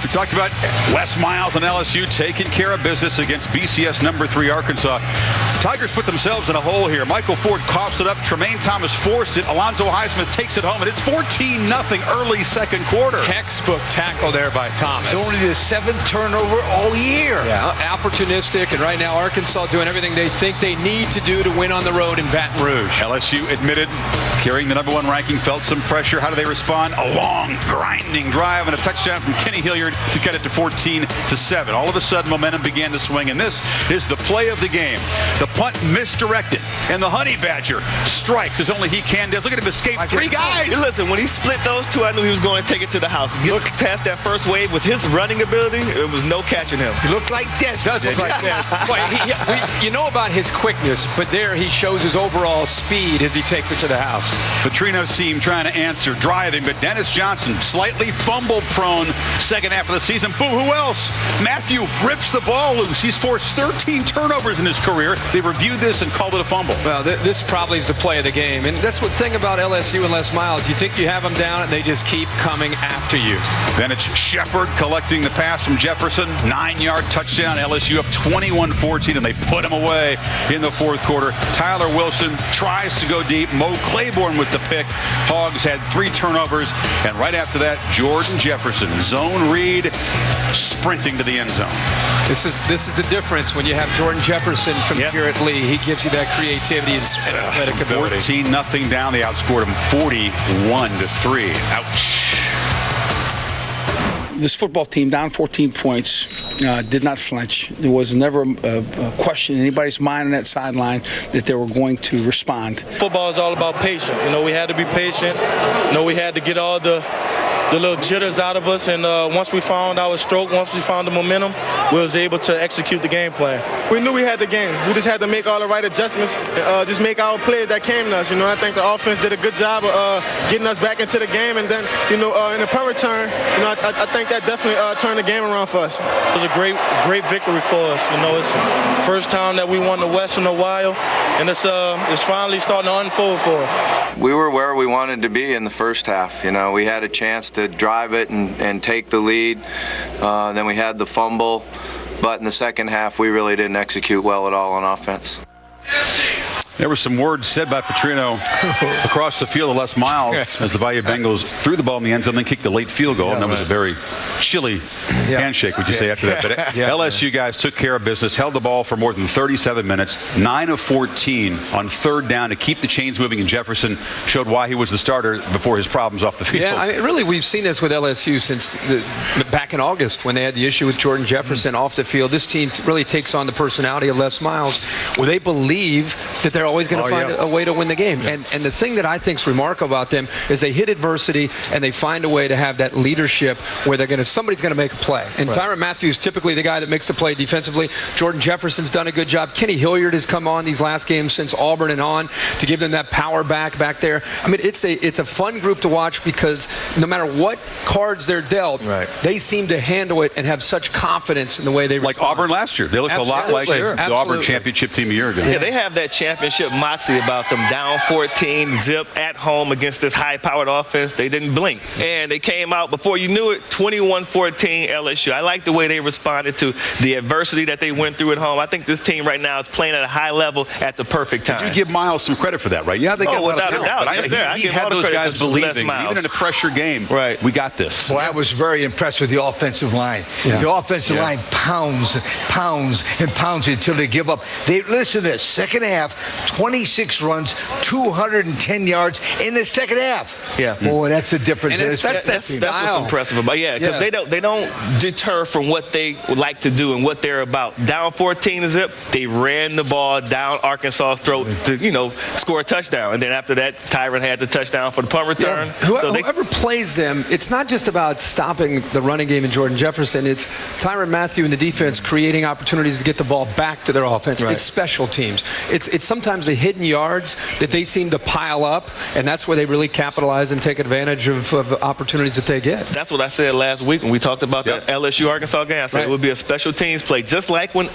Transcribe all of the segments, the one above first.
We talked about Les Miles and LSU taking care of business against BCS number 3 Arkansas. Tigers put themselves in a hole here. Michael Ford coughs it up. Tremaine Thomas forced it. Alonzo Highsmith takes it home, and it's 14-0 early second quarter. Textbook tackle there by Thomas. It's only the 7th turnover all year. Yeah, opportunistic, and right now Arkansas doing everything they think they need to do to win on the road in Baton Rouge. LSU admitted carrying the number 1 ranking, felt some pressure. How do they respond? A long, grinding drive and a touchdown from Kenny Hilliard to get it to 14-7. All of a sudden, momentum began to swing, and this is the play of the game. The punt misdirected, and the Honey Badger strikes as only he can. Look at him escape 3 guys. Listen, when he split those 2, I knew he was going to take it to the house. Look past that first wave with his running ability, it was no catching him. He looked like this. Does look like this. You know about his quickness, but there he shows his overall speed as he takes it to the house. Petrino's team trying to answer, driving, but Dennis Johnson slightly fumble-prone second half of the season. Boom, who else? Matthew rips the ball loose. He's forced 13 turnovers in his career. They reviewed this and called it a fumble. Well, this probably is the play of the game, and that's the thing about LSU and Les Miles. You think you have them down, and they just keep coming after you. Then it's Shepard collecting the pass from Jefferson. 9-yard touchdown. LSU up 21-14, and they put him away in the fourth quarter. Tyler Wilson tries to go deep. Mo Claiborne with the pick. Hogs had 3 turnovers, and right after that, Jordan Jefferson, zone read, sprinting to the end zone. This is the difference when you have Jordan Jefferson from here at Lee. He gives you that creativity and athletic ability. 14-0 down. They outscored him 41-3. Ouch. This football team, down 14 points, did not flinch. There was never a question in anybody's mind on that sideline that they were going to respond. Football is all about patience. We had to be patient. We had to get all the little jitters out of us, and once we found our stroke, once we found the momentum, we was able to execute the game plan. We knew we had the game. We just had to make all the right adjustments, just make our plays that came to us. I think the offense did a good job of getting us back into the game, and then, in the punt return, I think that definitely turned the game around for us. It was a great victory for us. It's the first time that we won the West in a while, and it's finally starting to unfold for us. We were where we wanted to be in the first half. We had a chance to drive it and take the lead. Then we had the fumble, but in the second half we really didn't execute well at all on offense. There were some words said by Petrino across the field of Les Miles as the Bayou Bengals threw the ball in the end zone, then kicked the late field goal, and that was a very chilly handshake, would you say, after that? But LSU guys took care of business, held the ball for more than 37 minutes, 9 of 14 on third down to keep the chains moving, and Jefferson showed why he was the starter before his problems off the field. Yeah, really, we've seen this with LSU since back in August when they had the issue with Jordan Jefferson off the field. This team really takes on the personality of Les Miles, where they believe that they're always going to find a way to win the game. And the thing that I think is remarkable about them is they hit adversity and they find a way to have that leadership where somebody's going to make a play. And Tyrann Mathieu is typically the guy that makes the play defensively. Jordan Jefferson's done a good job. Kenny Hilliard has come on these last games since Auburn and on to give them that power back there. I mean, it's a fun group to watch because no matter what cards they're dealt, they seem to handle it and have such confidence in the way they respond. Like Auburn last year. They look a lot like the Auburn championship team a year ago. Yeah, they have that championship moxie about them. Down 14, zip at home against this high-powered offense. They didn't blink. And they came out, before you knew it, 21-14 LSU. I like the way they responded to the adversity that they went through at home. I think this team right now is playing at a high level at the perfect time. You give Miles some credit for that, right? Yeah, they got without a doubt. Yes, he had those guys believing, even in a pressure game, we got this. Well, I was very impressed with the offensive line. The offensive line pounds until they give up. Listen to this, second half, 26 runs, 210 yards in the second half. Yeah. Boy, that's the difference. And that's what's impressive about because they don't deter from what they would like to do and what they're about. Down 14 zip, they ran the ball down Arkansas' throat to score a touchdown, and then after that, Tyrann had the touchdown for the punt return. Whoever plays them, it's not just about stopping the running game in Jordan Jefferson. It's Tyrann Mathieu and the defense creating opportunities to get the ball back to their offense. It's special teams. It's sometimes sometimes the hidden yards that they seem to pile up, and that's where they really capitalize and take advantage of opportunities that they get. That's what I said last week when we talked about the LSU-Arkansas game. I said it would be a special teams play, just like when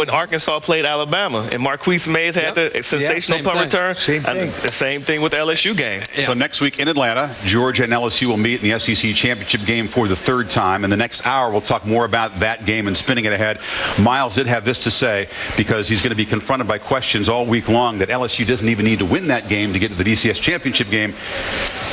Arkansas played Alabama, and Marquise Mays had the sensational punt return. Same thing. The same thing with the LSU game. So next week in Atlanta, Georgia and LSU will meet in the SEC championship game for the third time. In the next hour, we'll talk more about that game and spinning it ahead. Miles did have this to say, because he's going to be confronted by questions all week long that LSU doesn't even need to win that game to get to the BCS championship game.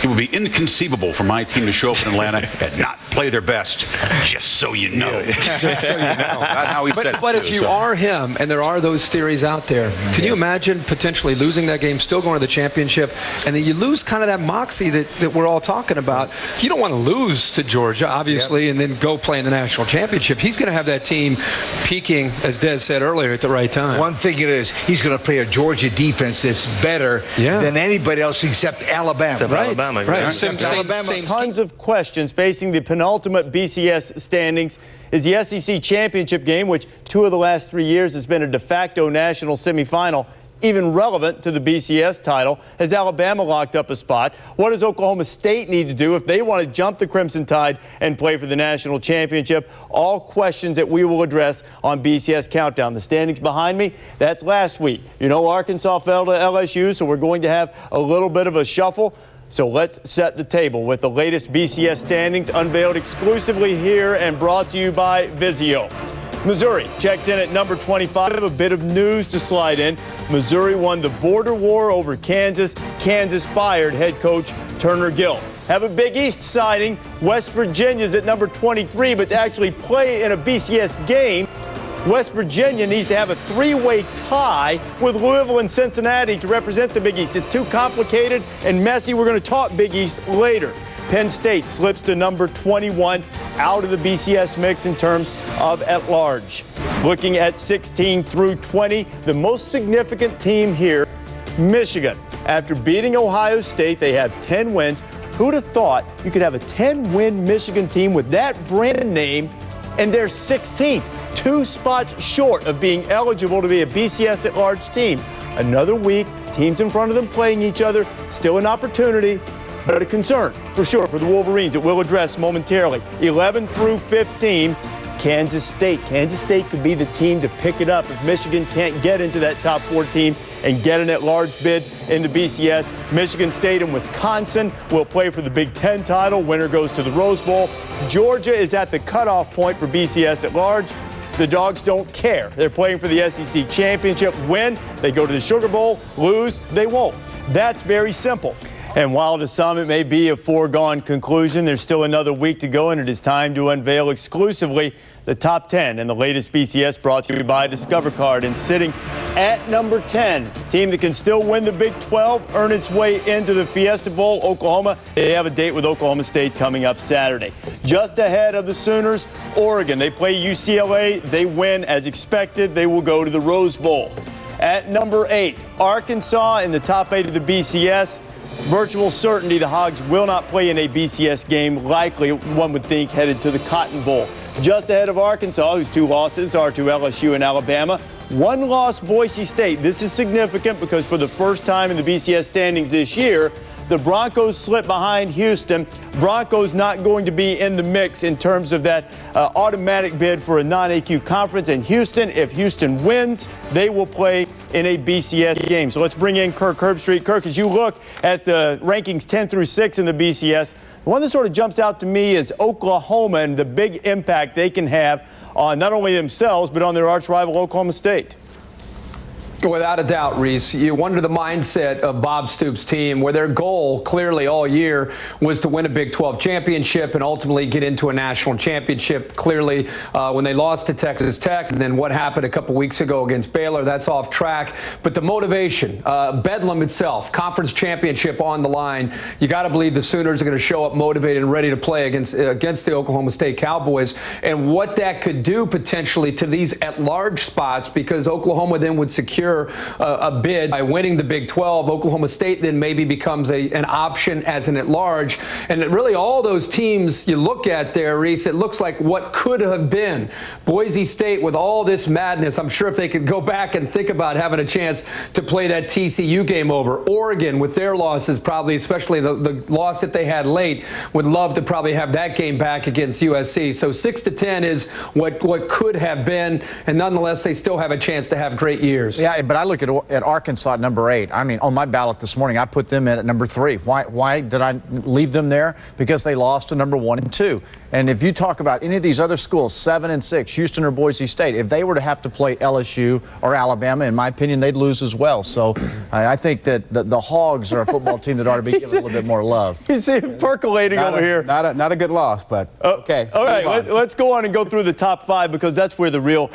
It would be inconceivable for my team to show up in Atlanta and not play their best, just so you know. Just so you know. That's not how he said it. But if you are him, and there are those theories out there, can you imagine potentially losing that game, still going to the championship, and then you lose kind of that moxie that we're all talking about? You don't want to lose to Georgia, obviously, and then go play in the national championship. He's going to have that team peaking, as Des said earlier, at the right time. One thing it is, he's going to play a Georgia defense that's better than anybody else except Alabama. Alabama. Right. Same Tons of questions facing the penultimate BCS standings is the SEC championship game, which 2 of the last 3 years has been a de facto national semifinal, even relevant to the BCS title. Has Alabama locked up a spot? What does Oklahoma State need to do if they want to jump the Crimson Tide and play for the national championship? All questions that we will address on BCS Countdown. The standings behind me, that's last week. You know, Arkansas fell to LSU, so we're going to have a little bit of a shuffle. So let's set the table with the latest BCS standings unveiled exclusively here and brought to you by Vizio. Missouri checks in at number 25. A bit of news to slide in. Missouri won the border war over Kansas. Kansas fired head coach Turner Gill. Have a Big East siding. West Virginia's at number 23, but to actually play in a BCS game, West Virginia needs to have a 3-way tie with Louisville and Cincinnati to represent the Big East. It's too complicated and messy. We're going to talk Big East later. Penn State slips to number 21 out of the BCS mix in terms of at large. Looking at 16 through 20, the most significant team here, Michigan. After beating Ohio State, they have 10 wins. Who'd have thought you could have a 10-win Michigan team with that brand name and they're 16th? 2 spots short of being eligible to be a BCS at large team. Another week, teams in front of them playing each other, still an opportunity, but a concern for sure for the Wolverines that we'll address momentarily. 11 through 15, Kansas State. Kansas State could be the team to pick it up if Michigan can't get into that top 4 team and get an at-large bid in the BCS. Michigan State and Wisconsin will play for the Big Ten title. Winner goes to the Rose Bowl. Georgia is at the cutoff point for BCS at large. The Dogs don't care. They're playing for the SEC championship. Win, they go to the Sugar Bowl. Lose, they won't. That's very simple. And while to some it may be a foregone conclusion, there's still another week to go, and it is time to unveil exclusively the top 10 and the latest BCS brought to you by Discover Card. And sitting at number 10, team that can still win the Big 12, earn its way into the Fiesta Bowl, Oklahoma. They have a date with Oklahoma State coming up Saturday. Just ahead of the Sooners, Oregon. They play UCLA. They win as expected. They will go to the Rose Bowl. At number 8, Arkansas in the top 8 of the BCS. Virtual certainty the Hogs will not play in a BCS game, likely, one would think, headed to the Cotton Bowl. Just ahead of Arkansas, whose 2 losses are to LSU and Alabama. 1 loss, Boise State. This is significant because for the first time in the BCS standings this year, the Broncos slip behind Houston. Broncos not going to be in the mix in terms of that automatic bid for a non-AQ conference. And Houston, if Houston wins, they will play in a BCS game. So let's bring in Kirk Herbstreit. Kirk, as you look at the rankings 10 through 6 in the BCS, the one that sort of jumps out to me is Oklahoma and the big impact they can have on not only themselves, but on their arch rival Oklahoma State. Without a doubt, Reese. You wonder the mindset of Bob Stoops' team, where their goal clearly all year was to win a Big 12 championship and ultimately get into a national championship. Clearly, when they lost to Texas Tech, and then what happened a couple weeks ago against Baylor, that's off track. But the motivation, Bedlam itself, conference championship on the line, you got to believe the Sooners are going to show up motivated and ready to play against the Oklahoma State Cowboys. And what that could do potentially to these at-large spots, because Oklahoma then would secure secure a bid by winning the Big 12. Oklahoma State then maybe becomes an option as an at-large. And really all those teams you look at there, Reese, it looks like what could have been. Boise State with all this madness, I'm sure if they could go back and think about having a chance to play that TCU game over. Oregon with their losses, probably, especially the loss that they had late, would love to probably have that game back against USC. So 6-10 is what could have been, and nonetheless, they still have a chance to have great years. Yeah, but I look at Arkansas at number 8. I mean, on my ballot this morning, I put them in at number 3. Why did I leave them there? Because they lost to number 1 and 2. And if you talk about any of these other schools, 7 and 6, Houston or Boise State, if they were to have to play LSU or Alabama, in my opinion, they'd lose as well. So I think that the Hogs are a football team that ought to be given a little bit more love. You see it percolating over here. Not a good loss, but okay. All right, let's go on and go through the top 5 because that's where the real,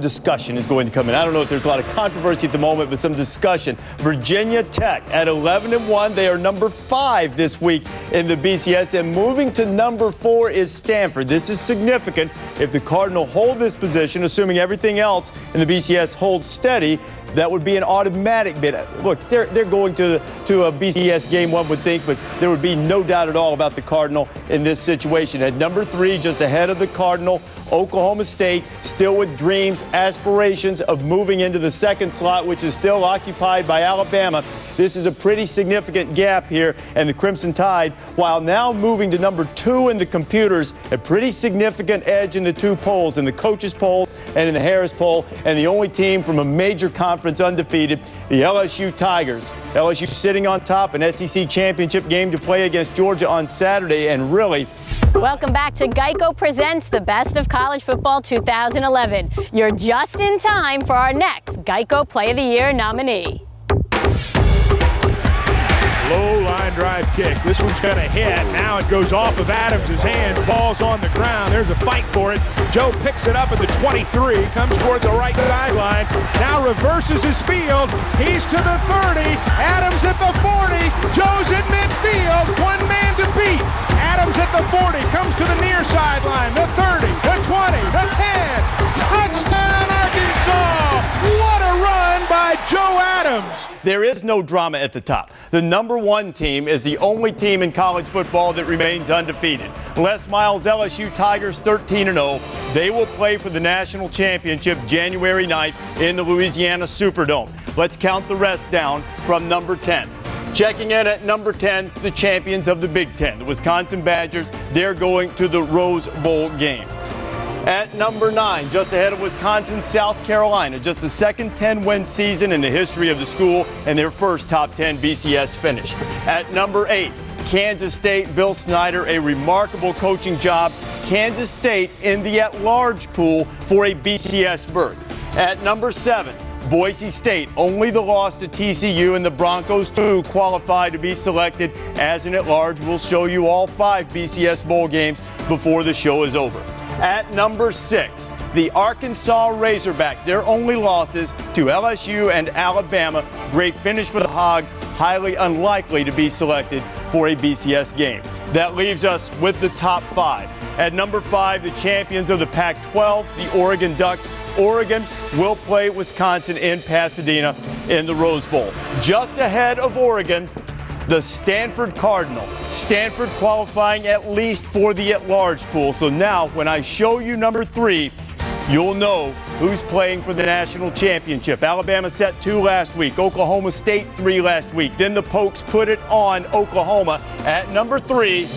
discussion is going to come in. I don't know if there's a lot of controversy at the moment, but some discussion. Virginia Tech at 11-1. They are number 5 this week in the BCS, and moving to number 4 is Stanford. This is significant. If the Cardinal hold this position, assuming everything else in the BCS holds steady, that would be an automatic bid. Look, they're going to a BCS game, one would think, but there would be no doubt at all about the Cardinal in this situation. At number 3, just ahead of the Cardinal, Oklahoma State, still with dreams, aspirations of moving into the second slot, which is still occupied by Alabama. This is a pretty significant gap here, and the Crimson Tide, while now moving to number 2 in the computers, a pretty significant edge in the 2 polls, in the coaches poll and in the Harris poll, and the only team from a major conference undefeated, the LSU Tigers. LSU sitting on top, an SEC championship game to play against Georgia on Saturday, and really... Welcome back to Geico Presents the Best of College Football 2011. You're just in time for our next Geico Play of the Year nominee. Low line drive kick. This one's going to hit. Now it goes off of Adams' hands. Ball's on the ground. There's a fight for it. Joe picks it up at the 23. Comes toward the right sideline. Now reverses his field. He's to the 30. Adams at the 40. Joe's at midfield. One man to beat. Adams at the 40. Comes to the near sideline. The 30. The 20. The 10. Touchdown Arkansas. What a run by Joe Adams. There is no drama at the top. The number 1 team is the only team in college football that remains undefeated. Les Miles' LSU Tigers 13-0. They will play for the national championship January 9th in the Louisiana Superdome. Let's count the rest down from number 10. Checking in at number 10, the champions of the Big Ten, the Wisconsin Badgers. They're going to the Rose Bowl game. At number 9, just ahead of Wisconsin, South Carolina, just the second 10-win season in the history of the school and their first top 10 BCS finish. At number 8, Kansas State, Bill Snyder, a remarkable coaching job. Kansas State in the at-large pool for a BCS berth. At number 7, Boise State, only the loss to TCU, and the Broncos too qualify to be selected as an at-large. We'll show you all 5 BCS bowl games before the show is over. At number 6, the Arkansas Razorbacks, their only losses to LSU and Alabama. Great finish for the Hogs, highly unlikely to be selected for a BCS game. That leaves us with the top 5. At number 5, the champions of the Pac-12, the Oregon Ducks. Oregon will play Wisconsin in Pasadena in the Rose Bowl. Just ahead of Oregon, the Stanford Cardinal. Stanford qualifying at least for the at-large pool. So now, when I show you number 3, you'll know who's playing for the national championship. Alabama set 2 last week. Oklahoma State 3 last week. Then the Pokes put it on Oklahoma. At number 3,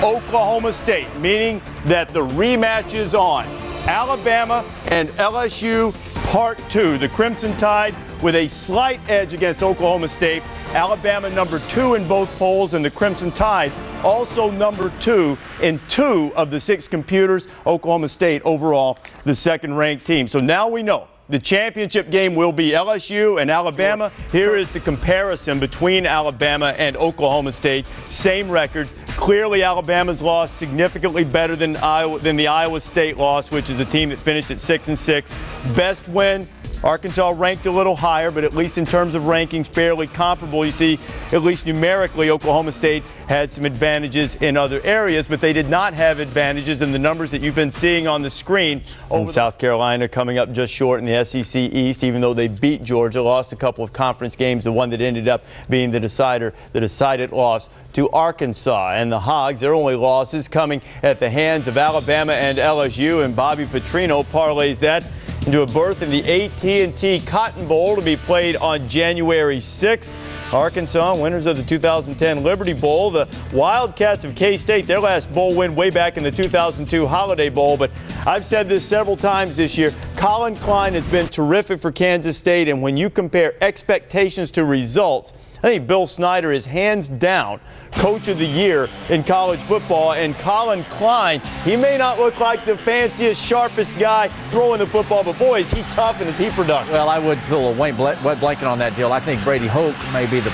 Oklahoma State, meaning that the rematch is on. Alabama and LSU Part 2. The Crimson Tide with a slight edge against Oklahoma State. Alabama number 2 in both polls, and the Crimson Tide also number 2 in 2 of the 6 computers. Oklahoma State overall the second-ranked team. So now we know the championship game will be LSU and Alabama. Here is the comparison between Alabama and Oklahoma State. Same records. Clearly, Alabama's loss significantly better than the Iowa State loss, which is a team that finished at 6-6. Best win, Arkansas ranked a little higher, but at least in terms of rankings, fairly comparable. You see, at least numerically, Oklahoma State had some advantages in other areas, but they did not have advantages in the numbers that you've been seeing on the screen. And South Carolina coming up just short in the SEC East, even though they beat Georgia, lost a couple of conference games, the one that ended up being the decided loss to Arkansas. And the Hogs, their only losses coming at the hands of Alabama and LSU, and Bobby Petrino parlays that into a berth in the AT&T Cotton Bowl to be played on January 6th. Arkansas, winners of the 2010 Liberty Bowl. The Wildcats of K-State, their last bowl win way back in the 2002 Holiday Bowl. But I've said this several times this year, Colin Klein has been terrific for Kansas State. And when you compare expectations to results, I think Bill Snyder is hands down Coach of the Year in college football. And Colin Klein, he may not look like the fanciest, sharpest guy throwing the football, but boy, is he tough and is he productive. Well, I would throw a wet blanket on that deal. I think Brady Hoke may be the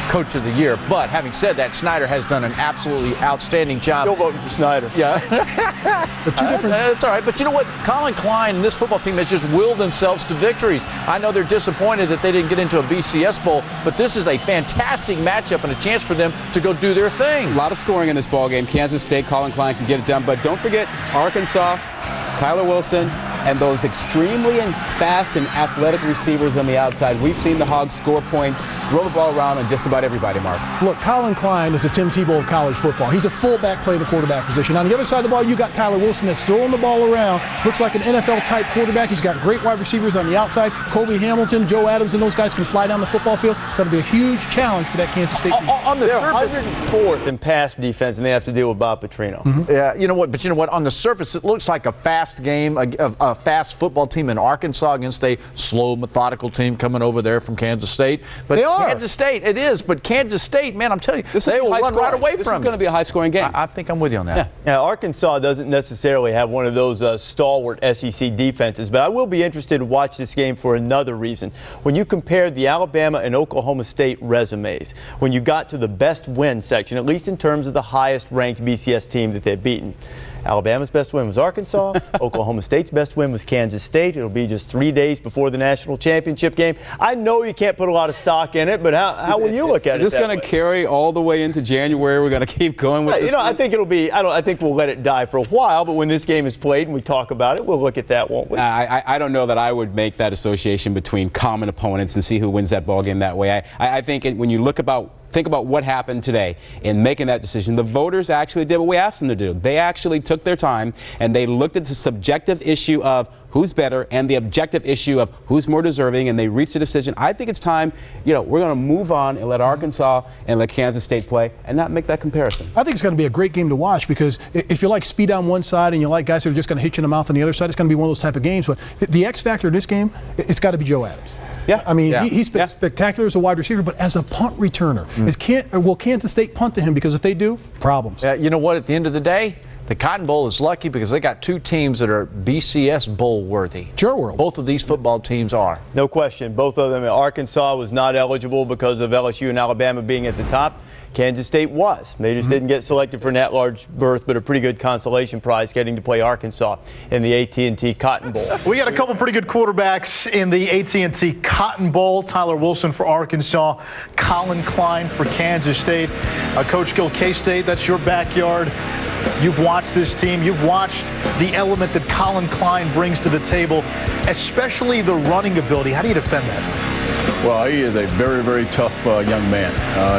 Coach of the Year. But having said that, Snyder has done an absolutely outstanding job. Still voting for Snyder. Yeah. But two different. That's all right. But you know what? Colin Klein and this football team has just willed themselves to victories. I know they're disappointed that they didn't get into a BCS Bowl, but this is a fantastic matchup and a chance for them to go do their thing. A lot of scoring in this ball game. Kansas State, Colin Klein can get it done. But don't forget Arkansas, Tyler Wilson, and those extremely fast and athletic receivers on the outside. We've seen the Hogs score points, throw the ball around on just about everybody, Mark. Look, Colin Klein is the Tim Tebow of college football. He's a fullback playing the quarterback position. On the other side of the ball, you got Tyler Wilson that's throwing the ball around. Looks like an NFL-type quarterback. He's got great wide receivers on the outside. Kobe Hamilton, Joe Adams, and those guys can fly down the football field. It's going to be a huge challenge for that Kansas State team. On the surface, 104th in pass defense, and they have to deal with Bob Petrino. Mm-hmm. Yeah, you know what? But you know what? On the surface, it looks like a fast game, a fast football team in Arkansas against a slow, methodical team coming over there from Kansas State. But they are. Kansas State, it is. But Kansas State, man, I'm telling you, they will run right away from it. This is going to be a high-scoring game. I think I'm with you on that. Yeah. Now, Arkansas doesn't necessarily have one of those stalwart SEC defenses, but I will be interested to watch this game for another reason. When you compare the Alabama and Oklahoma State resumes, when you got to the best win section, at least in terms of the highest-ranked BCS team that they've beaten, Alabama's best win was Arkansas. Oklahoma State's best win was Kansas State. It'll be just 3 days before the national championship game. I know you can't put a lot of stock in it, but how will you look at it? Is this going to carry all the way into January? We're going to keep going with this? I think it'll be. I think we'll let it die for a while. But when this game is played and we talk about it, we'll look at that, won't we? I don't know that I would make that association between common opponents and see who wins that ball game that way. I think when you think about what happened today in making that decision. The voters actually did what we asked them to do. They actually took their time and they looked at the subjective issue of who's better and the objective issue of who's more deserving, and they reached a decision. I think it's time, we're going to move on and let Arkansas and let Kansas State play and not make that comparison. I think it's going to be a great game to watch because if you like speed on one side and you like guys that are just going to hit you in the mouth on the other side, it's going to be one of those type of games. But the X factor in this game, it's got to be Joe Adams. Yeah. I mean, he's spectacular as a wide receiver, but as a punt returner, will Kansas State punt to him? Because if they do, problems. You know what? At the end of the day, the Cotton Bowl is lucky because they got two teams that are BCS Bowl worthy. Sure. Both of these football teams are. No question. Both of them. Arkansas was not eligible because of LSU and Alabama being at the top. Kansas State was. They just didn't get selected for an at-large berth, but a pretty good consolation prize getting to play Arkansas in the AT&T Cotton Bowl. We got a couple pretty good quarterbacks in the AT&T Cotton Bowl. Tyler Wilson for Arkansas, Colin Klein for Kansas State. Coach Gill, K-State, that's your backyard. You've watched this team. You've watched the element that Colin Klein brings to the table, especially the running ability. How do you defend that? Well, he is a very, very tough young man.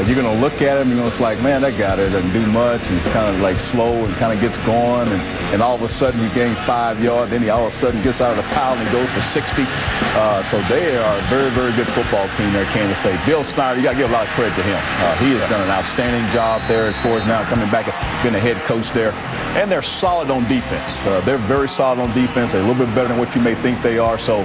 You're going to look at him, you're going to like, man, that guy there doesn't do much. He's kind of like slow and kind of gets going, and all of a sudden he gains 5 yards. Then he all of a sudden gets out of the pile and he goes for 60. So they are a very, very good football team there at Kansas State. Bill Snyder, you got to give a lot of credit to him. He has done an outstanding job there as far as now coming back and being a head coach there. And they're solid on defense. They're very solid on defense. They're a little bit better than what you may think they are. So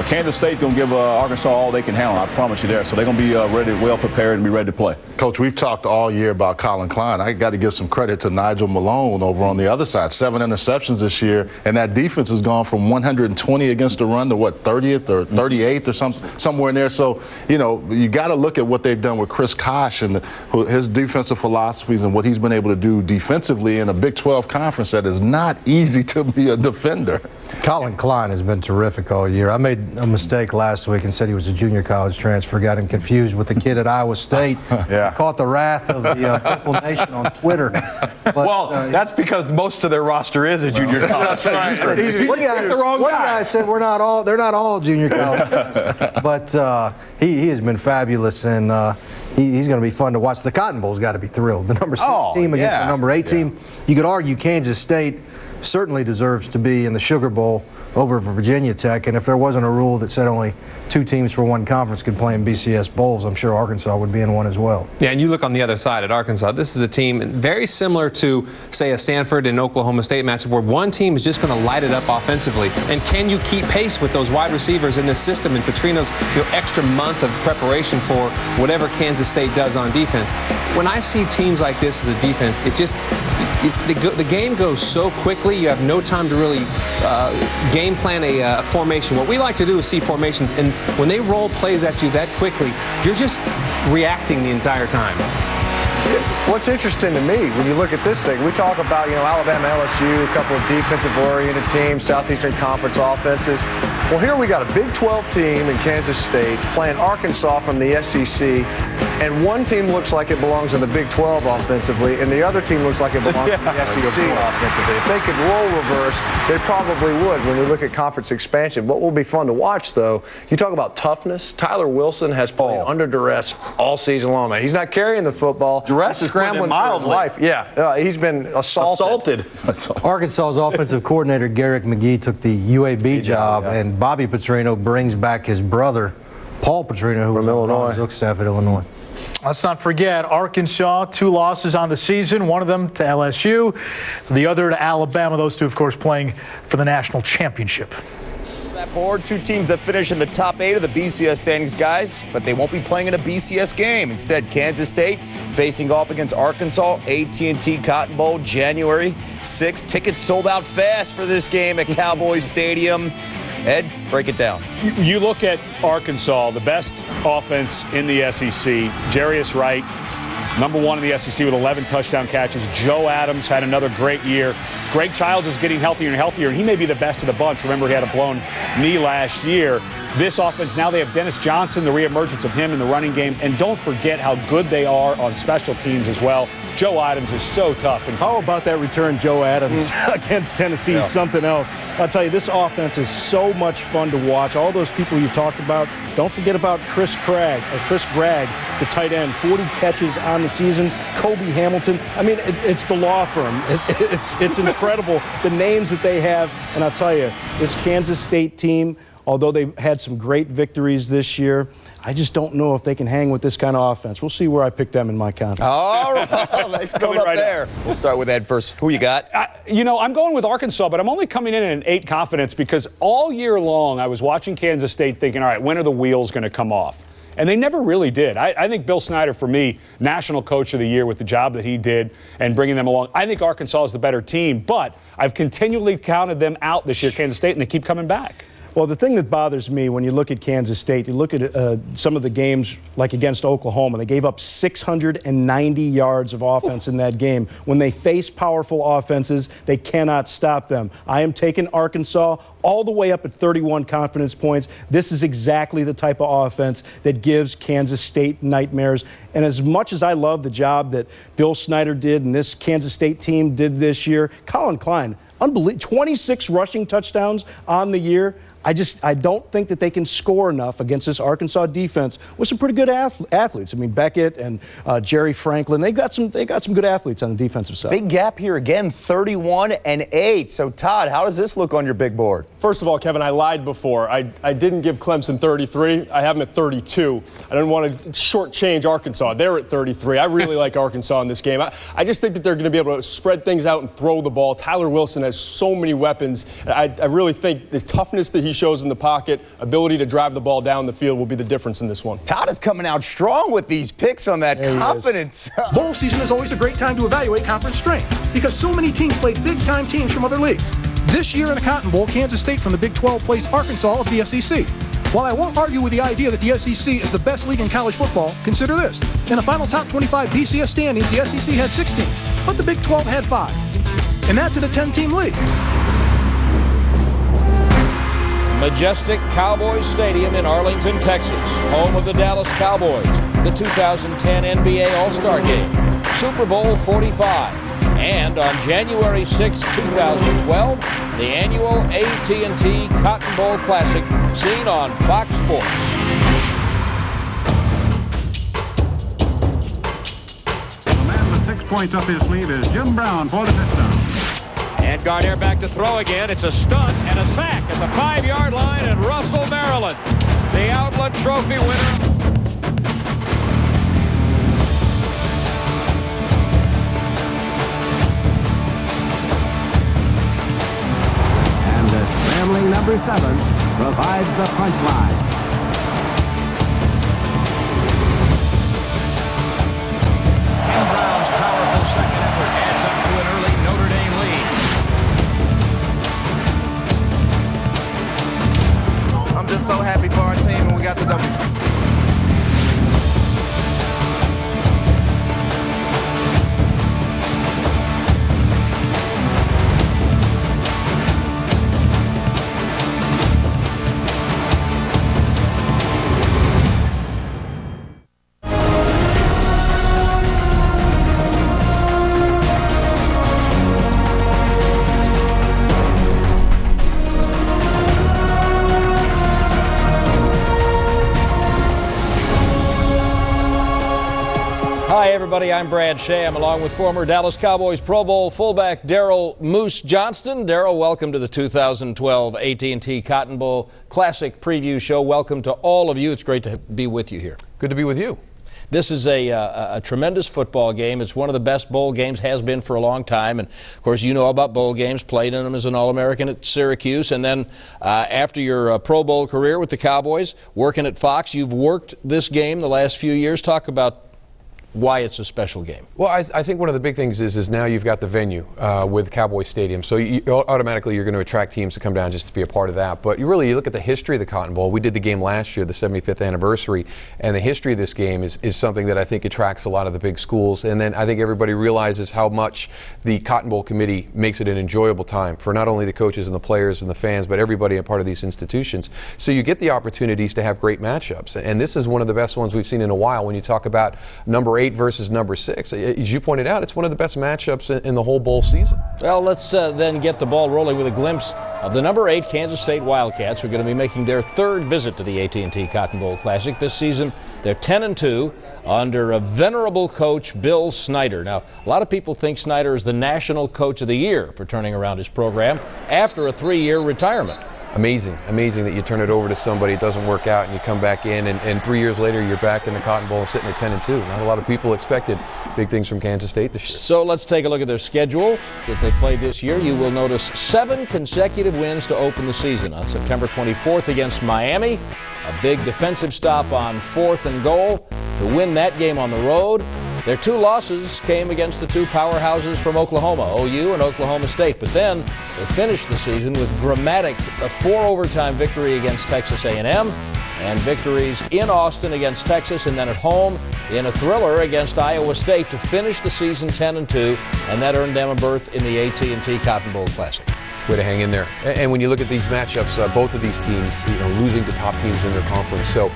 Kansas State going to give Arkansas all they can handle. I promise you there. So they're going to be ready, well prepared, and be ready to play. Coach, we've talked all year about Colin Klein. I got to give some credit to Nigel Malone over on the other side. 7 interceptions this year, and that defense has gone from 120 against the run to 30th or 38th or somewhere in there. So, you got to look at what they've done with Chris Kosh and his defensive philosophies and what he's been able to do defensively in a Big 12 conference that is not easy to be a defender. Colin Klein has been terrific all year. I made a mistake last week and said he was a junior college transfer. Got him confused with the kid at Iowa State. Yeah. Caught the wrath of the Purple Nation on Twitter. But, that's because most of their roster is a junior college. That's right. One guy said they're not all junior college guys. But he has been fabulous, and he's going to be fun to watch. The Cotton Bowl's got to be thrilled. The number 6 team against the number 8 team. You could argue Kansas State certainly deserves to be in the Sugar Bowl over Virginia Tech, and if there wasn't a rule that said only 2 teams for one conference could play in BCS bowls, I'm sure Arkansas would be in one as well. Yeah, and you look on the other side at Arkansas. This is a team very similar to, say, a Stanford and Oklahoma State matchup where one team is just going to light it up offensively. And can you keep pace with those wide receivers in this system and Petrino's extra month of preparation for whatever Kansas State does on defense? When I see teams like this as a defense, the game goes so quickly, you have no time to really game plan a formation. What we like to do is see formations, and when they roll plays at you that quickly, you're just reacting the entire time. What's interesting to me, when you look at this thing, we talk about, Alabama, LSU, a couple of defensive-oriented teams, Southeastern Conference offenses. Well, here we got a Big 12 team in Kansas State playing Arkansas from the SEC, and one team looks like it belongs in the Big 12 offensively, and the other team looks like it belongs in the SEC offensively. If they could role reverse, they probably would when we look at conference expansion. What will be fun to watch, though, you talk about toughness. Tyler Wilson has played under duress all season long. Man, he's not carrying the football. Duress is scrambling for his life. Yeah, he's been assaulted. Arkansas's offensive coordinator, Garrick McGee, took the UAB job, and Bobby Petrino brings back his brother, Paul Petrino, who was on Ron Zook's staff at Illinois. Let's not forget, Arkansas, 2 losses on the season, one of them to LSU, the other to Alabama. Those two, of course, playing for the national championship. That board, 2 teams that finish in the top 8 of the BCS standings, guys, but they won't be playing in a BCS game. Instead, Kansas State facing off against Arkansas, AT&T Cotton Bowl, January 6th. Tickets sold out fast for this game at Cowboys Stadium. Ed, break it down. You look at Arkansas, the best offense in the SEC. Jarius Wright, number 1 in the SEC with 11 touchdown catches. Joe Adams had another great year. Greg Childs is getting healthier and healthier, and he may be the best of the bunch. Remember, he had a blown knee last year. This offense, now they have Dennis Johnson, the reemergence of him in the running game, and don't forget how good they are on special teams as well. Joe Adams is so tough. And how about that return, Joe Adams, against Tennessee? Yeah. Something else. I'll tell you, this offense is so much fun to watch. All those people you talked about. Don't forget about Chris Gregg, the tight end, 40 catches on the season. Kobe Hamilton. I mean, it's the law firm. It's incredible, the names that they have. And I'll tell you, this Kansas State team, although they had some great victories this year, I just don't know if they can hang with this kind of offense. We'll see where I pick them in my contest. All right, nice build up there. We'll start with Ed first. Who you got? I'm going with Arkansas, but I'm only coming in at an 8 confidence because all year long I was watching Kansas State thinking, all right, when are the wheels going to come off? And they never really did. I think Bill Snyder, for me, National Coach of the Year with the job that he did and bringing them along. I think Arkansas is the better team, but I've continually counted them out this year, Kansas State, and they keep coming back. Well, the thing that bothers me when you look at Kansas State, you look at some of the games like against Oklahoma. They gave up 690 yards of offense in that game. When they face powerful offenses, they cannot stop them. I am taking Arkansas all the way up at 31 confidence points. This is exactly the type of offense that gives Kansas State nightmares. And as much as I love the job that Bill Snyder did and this Kansas State team did this year, Colin Klein, unbelievable, 26 rushing touchdowns on the year. I don't think that they can score enough against this Arkansas defense with some pretty good athletes. I mean, Beckett and Jerry Franklin, they got some good athletes on the defensive side. Big gap here again, 31-8. So, Todd, how does this look on your big board? First of all, Kevin, I lied before. I didn't give Clemson 33. I have them at 32. I didn't want to shortchange Arkansas. They're at 33. I really like Arkansas in this game. I just think that they're going to be able to spread things out and throw the ball. Tyler Wilson has so many weapons. I really think the toughness that he shows in the pocket, ability to drive the ball down the field will be the difference in this one. Todd is coming out strong with these picks on that confidence. Bowl season is always a great time to evaluate conference strength because so many teams play big-time teams from other leagues. This year in the Cotton Bowl, Kansas State from the Big 12 plays Arkansas of the SEC. While I won't argue with the idea that the SEC is the best league in college football, consider this. In the final top 25 BCS standings, the SEC had 6 teams, but the Big 12 had 5. And that's in a 10-team league. majestic Cowboys Stadium in Arlington, Texas, home of the Dallas Cowboys, the 2010 NBA All-Star Game, Super Bowl 45, and on January 6, 2012, the annual AT&T Cotton Bowl Classic, seen on Fox Sports. The man with 6 points up his sleeve is Jim Brown for the touchdown. And Garner back to throw again. It's a stunt and a sack at the 5-yard line in Russell, Maryland. The Outlet Trophy winner. And the scrambling number 7 provides the punchline. And Brown's powerful second effort adds up to an early Notre Dame lead. I'm just so happy for our team, and we got the W. Hi, everybody. I'm Brad Shea. I'm along with former Dallas Cowboys Pro Bowl fullback Darryl Moose Johnston. Darryl, welcome to the 2012 AT&T Cotton Bowl Classic Preview Show. Welcome to all of you. It's great to be with you here. Good to be with you. This is a tremendous football game. It's one of the best bowl games, has been for a long time. And, of course, you know about bowl games, played in them as an All-American at Syracuse. And then after your Pro Bowl career with the Cowboys, working at Fox, you've worked this game the last few years. Talk about why it's a special game. Well, I think one of the big things is now you've got the venue with Cowboy Stadium, so automatically you're going to attract teams to come down just to be a part of that. But you look at the history of the Cotton Bowl. We did the game last year, the 75th anniversary, and the history of this game is something that I think attracts a lot of the big schools. And then I think everybody realizes how much the Cotton Bowl committee makes it an enjoyable time for not only the coaches and the players and the fans, but everybody a part of these institutions. So you get the opportunities to have great matchups, and this is one of the best ones we've seen in a while. When you talk about number 8 versus number 6. As you pointed out, it's one of the best matchups in the whole bowl season. Well, let's then get the ball rolling with a glimpse of the number 8 Kansas State Wildcats, who are going to be making their third visit to the AT&T Cotton Bowl Classic. This season, they're 10-2 under a venerable coach, Bill Snyder. Now, a lot of people think Snyder is the National Coach of the Year for turning around his program after a 3-year retirement. Amazing that you turn it over to somebody, it doesn't work out, and you come back in, and 3 years later you're back in the Cotton Bowl and sitting at 10-2. Not a lot of people expected big things from Kansas State this year. So let's take a look at their schedule that they played this year. You will notice 7 consecutive wins to open the season. On September 24th against Miami, a big defensive stop on 4th and goal to win that game on the road. Their 2 losses came against the 2 powerhouses from Oklahoma, OU and Oklahoma State. But then they finished the season with dramatic 4-overtime victory against Texas A&M and victories in Austin against Texas and then at home in a thriller against Iowa State to finish the season 10-2, and that earned them a berth in the AT&T Cotton Bowl Classic. Way to hang in there. And when you look at these matchups, both of these teams, losing to top teams in their conference. So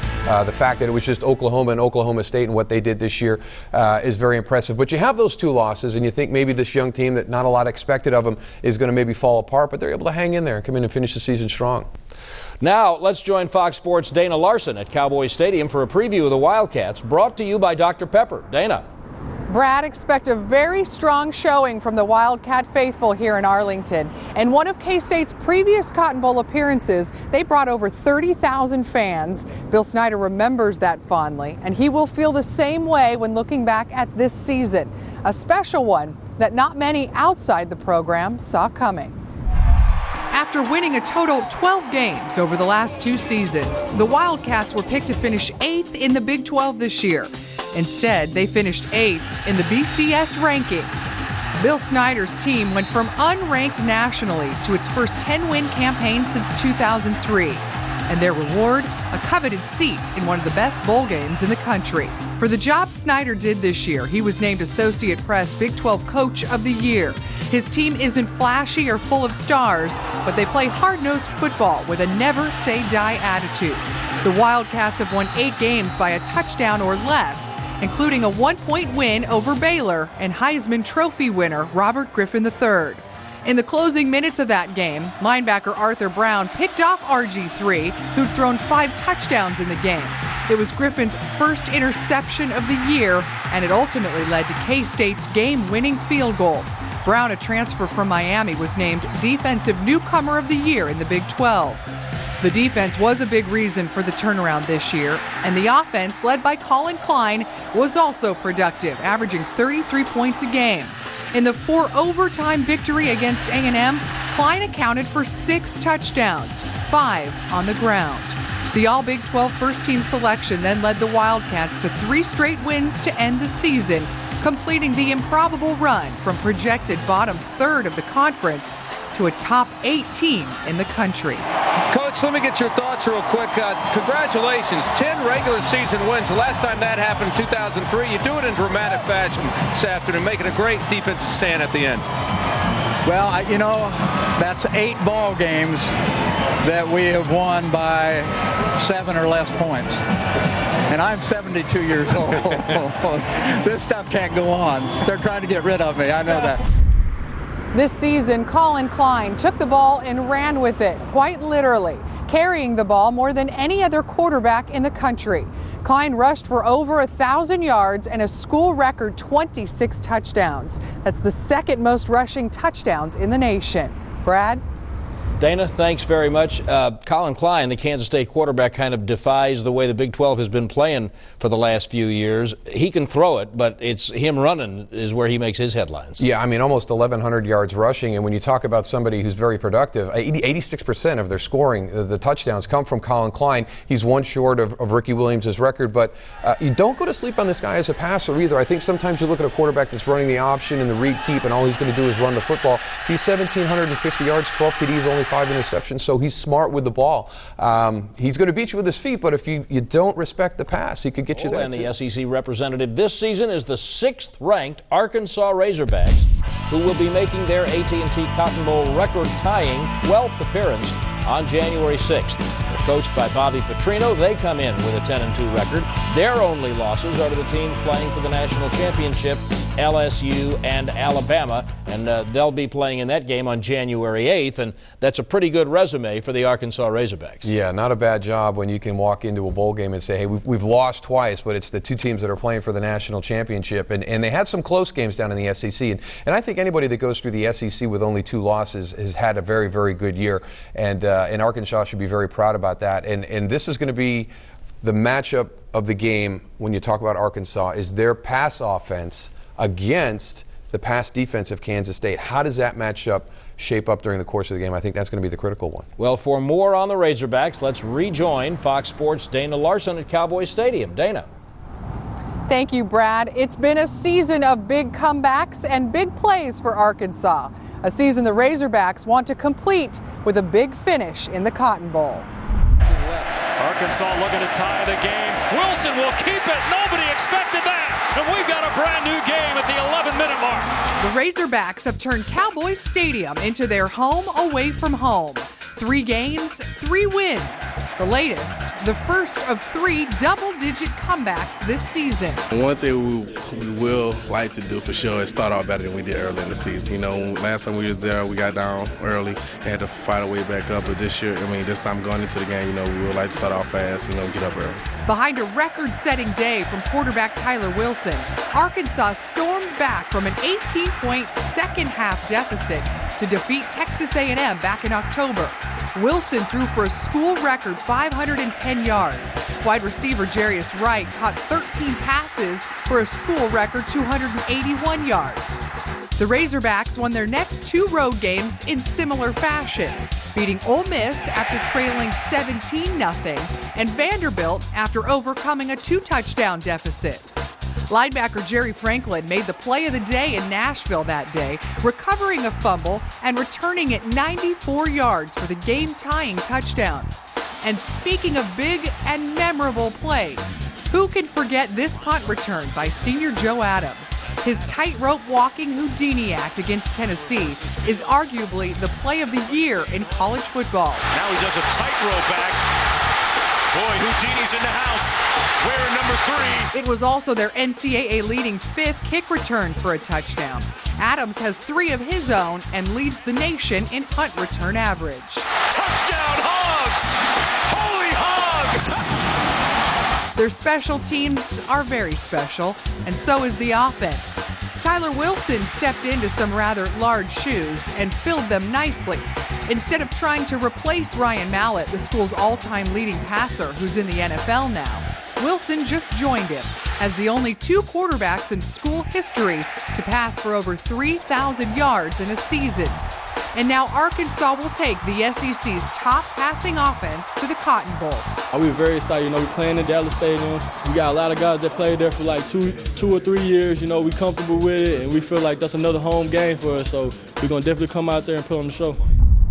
the fact that it was just Oklahoma and Oklahoma State and what they did this year is very impressive. But you have those 2 losses, and you think maybe this young team that not a lot expected of them is going to maybe fall apart, but they're able to hang in there and come in and finish the season strong. Now, let's join Fox Sports' Dana Larson at Cowboy Stadium for a preview of the Wildcats, brought to you by Dr. Pepper. Dana. Brad, expect a very strong showing from the Wildcat faithful here in Arlington. And one of K-State's previous Cotton Bowl appearances, they brought over 30,000 fans. Bill Snyder remembers that fondly, and he will feel the same way when looking back at this season. A special one that not many outside the program saw coming. After winning a total of 12 games over the last 2 seasons, the Wildcats were picked to finish 8th in the Big 12 this year. Instead, they finished 8th in the BCS rankings. Bill Snyder's team went from unranked nationally to its first 10-win campaign since 2003. and their reward, a coveted seat in one of the best bowl games in the country. For the job Snyder did this year, he was named Associate Press Big 12 Coach of the Year. His team isn't flashy or full of stars, but they play hard-nosed football with a never-say-die attitude. The Wildcats have won 8 games by a touchdown or less, including a 1-point win over Baylor and Heisman Trophy winner Robert Griffin III. In the closing minutes of that game, linebacker Arthur Brown picked off RG3, who'd thrown 5 touchdowns in the game. It was Griffin's first interception of the year, and it ultimately led to K-State's game-winning field goal. Brown, a transfer from Miami, was named Defensive Newcomer of the Year in the Big 12. The defense was a big reason for the turnaround this year, and the offense, led by Colin Klein, was also productive, averaging 33 points a game. In the 4 overtime victory against A&M, Klein accounted for 6 touchdowns, 5 on the ground. The All-Big 12 first-team selection then led the Wildcats to 3 straight wins to end the season, completing the improbable run from projected bottom third of the conference to a top 8 team in the country. Coach, let me get your thoughts real quick. Congratulations, 10 regular season wins. The last time that happened, 2003. You do it in dramatic fashion this afternoon, making a great defensive stand at the end. Well, that's 8 ball games that we have won by 7 or less points. And I'm 72 years old. This stuff can't go on. They're trying to get rid of me. I know that. This season, Colin Klein took the ball and ran with it, quite literally, carrying the ball more than any other quarterback in the country. Klein rushed for over 1,000 yards and a school record 26 touchdowns. That's the second most rushing touchdowns in the nation. Brad? Dana, thanks very much. Colin Klein, the Kansas State quarterback, kind of defies the way the Big 12 has been playing for the last few years. He can throw it, but it's him running is where he makes his headlines. Yeah, I mean, almost 1,100 yards rushing. And when you talk about somebody who's very productive, 86% of their scoring, the touchdowns, come from Colin Klein. He's one short of Ricky Williams' record. But you don't go to sleep on this guy as a passer either. I think sometimes you look at a quarterback that's running the option and the read keep, and all he's going to do is run the football. He's 1,750 yards, 12 TDs, only 5 interceptions, so he's smart with the ball. He's going to beat you with his feet, but if you don't respect the pass, he could get you there. And the SEC representative this season is the 6th-ranked Arkansas Razorbacks, who will be making their AT&T Cotton Bowl record-tying 12th appearance on January 6th. They're coached by Bobby Petrino. They come in with a 10-2 record. Their only losses are to the teams playing for the national championship, LSU and Alabama, and they'll be playing in that game on January 8th, and that's a pretty good resume for the Arkansas Razorbacks. Yeah, not a bad job when you can walk into a bowl game and say, hey, we've lost twice, but it's the 2 teams that are playing for the national championship, and they had some close games down in the SEC, and I think anybody that goes through the SEC with only 2 losses has had a very, very good year, and Arkansas should be very proud about that, and this is going to be the matchup of the game when you talk about Arkansas, is their pass offense against the pass defense of Kansas State. How does that matchup shape up during the course of the game? I think that's going to be the critical one. Well, for more on the Razorbacks, let's rejoin Fox Sports' Dana Larson at Cowboy Stadium. Dana. Thank you, Brad. It's been a season of big comebacks and big plays for Arkansas. A season the Razorbacks want to complete with a big finish in the Cotton Bowl. Arkansas looking to tie the game. Wilson will keep it. Nobody expected that. And we've got a brand new game at the 11-minute mark. The Razorbacks have turned Cowboy Stadium into their home away from home. 3 games, 3 wins. The latest, the first of 3 double-digit comebacks this season. One thing we will like to do for sure is start off better than we did early in the season. You know, last time we was there, we got down early and had to fight our way back up. But this year, this time going into the game, we would like to start off fast, get up early. Behind a record-setting day from quarterback Tyler Wilson, Arkansas stormed back from an 18-point second-half deficit to defeat Texas A&M back in October. Wilson threw for a school record 510 yards. Wide receiver Jarius Wright caught 13 passes for a school record 281 yards. The Razorbacks won their next 2 road games in similar fashion, beating Ole Miss after trailing 17-0 and Vanderbilt after overcoming a 2-touchdown deficit. Linebacker Jerry Franklin made the play of the day in Nashville that day, recovering a fumble and returning it 94 yards for the game-tying touchdown. And speaking of big and memorable plays, who can forget this punt return by senior Joe Adams? His tightrope walking Houdini act against Tennessee is arguably the play of the year in college football. Now he does a tightrope act. Boy, Houdini's in the house. Wearing number 3. It was also their NCAA leading 5th kick return for a touchdown. Adams has 3 of his own and leads the nation in punt return average. Touchdown, Hogs! Holy Hog! Their special teams are very special, and so is the offense. Tyler Wilson stepped into some rather large shoes and filled them nicely. Instead of trying to replace Ryan Mallett, the school's all-time leading passer who's in the NFL now, Wilson just joined him as the only 2 quarterbacks in school history to pass for over 3,000 yards in a season. And now Arkansas will take the SEC's top passing offense to the Cotton Bowl. We're very excited. We're playing in Dallas Stadium. We got a lot of guys that played there for like two or 3 years. We're comfortable with it, and we feel like that's another home game for us. So we're going to definitely come out there and put on the show.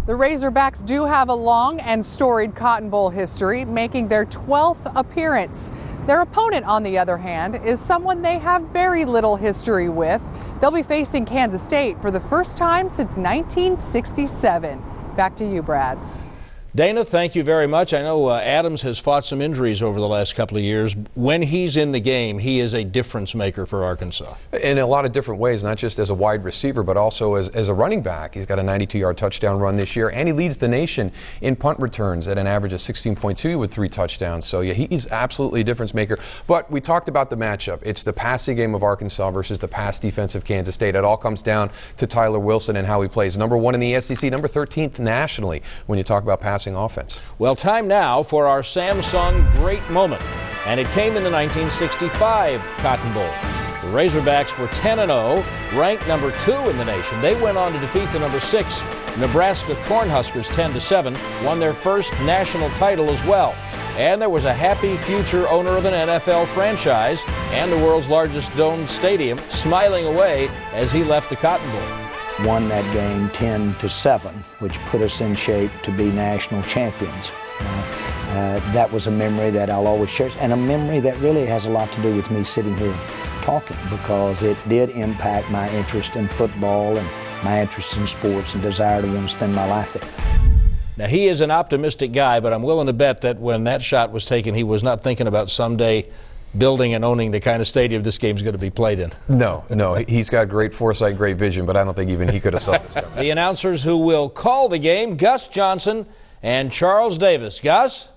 The Razorbacks do have a long and storied Cotton Bowl history, making their 12th appearance. Their opponent, on the other hand, is someone they have very little history with. They'll be facing Kansas State for the first time since 1967. Back to you, Brad. Dana, thank you very much. I know Adams has fought some injuries over the last couple of years. When he's in the game, he is a difference maker for Arkansas. In a lot of different ways, not just as a wide receiver, but also as a running back. He's got a 92-yard touchdown run this year, and he leads the nation in punt returns at an average of 16.2 with 3 touchdowns. So, yeah, he's absolutely a difference maker. But we talked about the matchup. It's the passing game of Arkansas versus the pass defense of Kansas State. It all comes down to Tyler Wilson and how he plays. Number 1 in the SEC, number 13th nationally when you talk about passing offense. Well, time now for our Samsung great moment, and it came in the 1965 Cotton Bowl. The Razorbacks were 10-0, ranked number 2 in the nation. They went on to defeat the number 6 Nebraska Cornhuskers 10-7, won their first national title as well. And there was a happy future owner of an NFL franchise and the world's largest domed stadium smiling away as he left the Cotton Bowl. Won that game 10-7, which put us in shape to be national champions. That was a memory that I'll always cherish, and a memory that really has a lot to do with me sitting here talking, because it did impact my interest in football and my interest in sports and desire to want to spend my life there. Now, he is an optimistic guy, but I'm willing to bet that when that shot was taken, he was not thinking about someday building and owning the kind of stadium this game's going to be played in. No, he's got great foresight, great vision, but I don't think even he could have saw this coming. The announcers who will call the game, Gus Johnson and Charles Davis. Gus?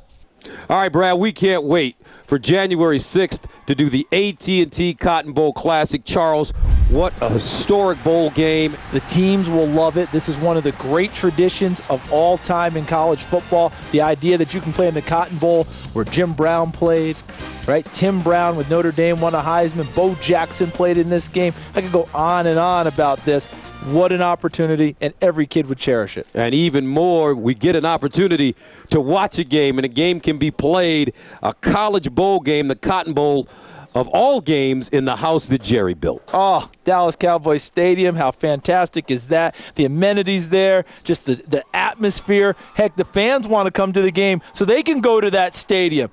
All right, Brad, we can't wait for January 6th to do the AT&T Cotton Bowl Classic. Charles, what a historic bowl game. The teams will love it. This is one of the great traditions of all time in college football. The idea that you can play in the Cotton Bowl where Jim Brown played, right? Tim Brown with Notre Dame won a Heisman. Bo Jackson played in this game. I could go on and on about this. What an opportunity, and every kid would cherish it. And even more, we get an opportunity to watch a game, and a game can be played, a college bowl game, the Cotton Bowl of all games, in the house that Jerry built. Oh, Dallas Cowboys Stadium, how fantastic is that? The amenities there, just the atmosphere. Heck, the fans want to come to the game so they can go to that stadium.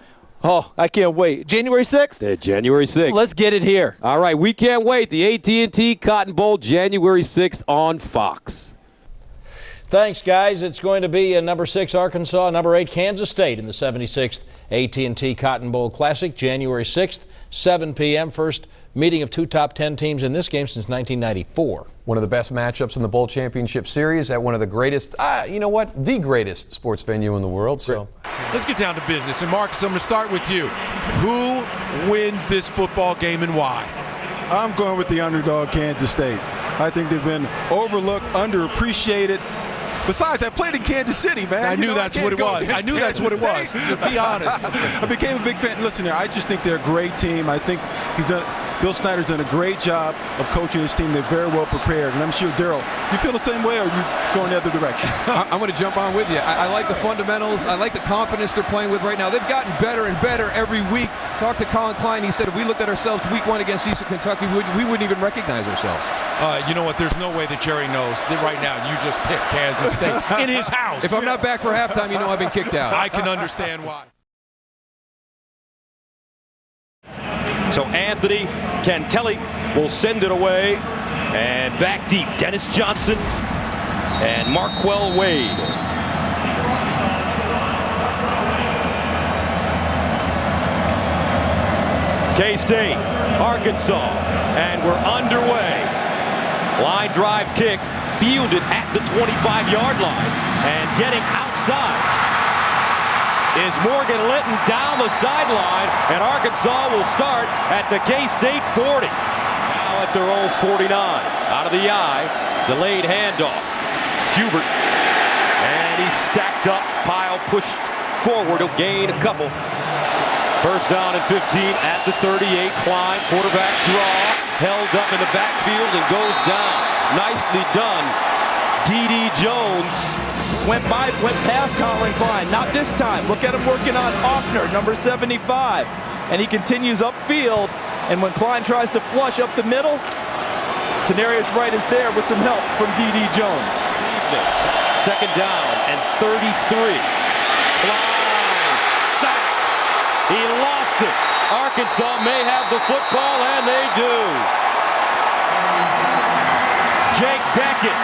Oh, I can't wait. January 6th? Yeah, January 6th. Let's get it here. All right, we can't wait. The AT&T Cotton Bowl, January 6th on Fox. Thanks, guys. It's going to be number 6 Arkansas, number 8 Kansas State in the 76th AT&T Cotton Bowl Classic, January 6th, 7 p.m. First meeting of 2 top 10 teams in this game since 1994. One of the best matchups in the Bowl Championship Series at one of the greatest, the greatest sports venue in the world. So let's get down to business. And Marcus, I'm going to start with you. Who wins this football game and why? I'm going with the underdog, Kansas State. I think they've been overlooked, underappreciated. Besides, I played in Kansas City, man. I knew that's what it was. I knew that's what it was. To be honest. I became a big fan. Listen here, I just think they're a great team. I think Bill Snyder's done a great job of coaching his team. They're very well prepared. And I'm sure, Daryl, you feel the same way, or are you going the other direction? I'm going to jump on with you. I like the fundamentals. I like the confidence they're playing with right now. They've gotten better and better every week. Talked to Colin Klein. He said if we looked at ourselves week 1 against Eastern Kentucky, we wouldn't even recognize ourselves. You know what? There's no way that Jerry knows that right now you just picked Kansas State in his house. If I'm not back for halftime, you know I've been kicked out. I can understand why. So Anthony Cantelli will send it away. And back deep, Dennis Johnson and Marquell Wade. K-State, Arkansas, and we're underway. Line drive kick fielded at the 25-yard line, and getting outside is Morgan Linton down the sideline, and Arkansas will start at the K-State 40. Now at their own 49, out of the eye, delayed handoff. Hubert, and he's stacked up, pile pushed forward. He'll gain a couple. First down and 15 at the 38. Klein, quarterback draw, held up in the backfield and goes down. Nicely done. D.D. Jones went past Colin Klein. Not this time. Look at him working on Offner, number 75. And he continues upfield. And when Klein tries to flush up the middle, Tenarius Wright is there with some help from D.D. Jones. Second down and 33. Klein sacked. He lost it. Arkansas may have the football, and they do. Jake Beckett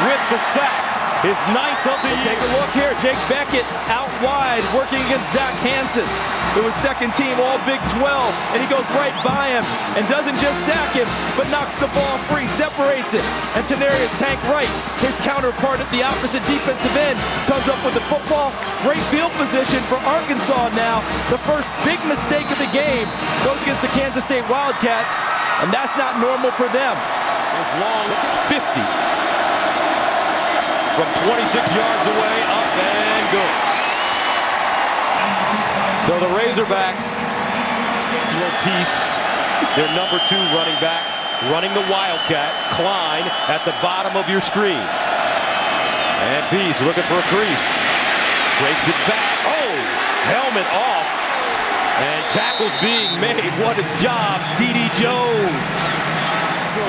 with the sack. His 9th of the year. Take a look here. Jake Beckett out wide working against Zach Hansen. It was second team all Big 12, and he goes right by him and doesn't just sack him, but knocks the ball free, separates it. And Tenarius Tank Wright, his counterpart at the opposite defensive end, comes up with the football. Great field position for Arkansas now. The first big mistake of the game goes against the Kansas State Wildcats, and that's not normal for them. It's long 50. From 26 yards away, up and good. So the Razorbacks, Joe Peace, their number 2 running back, running the Wildcat. Klein at the bottom of your screen. And Peace looking for a crease. Breaks it back. Oh, helmet off. And tackles being made. What a job, D.D. Jones.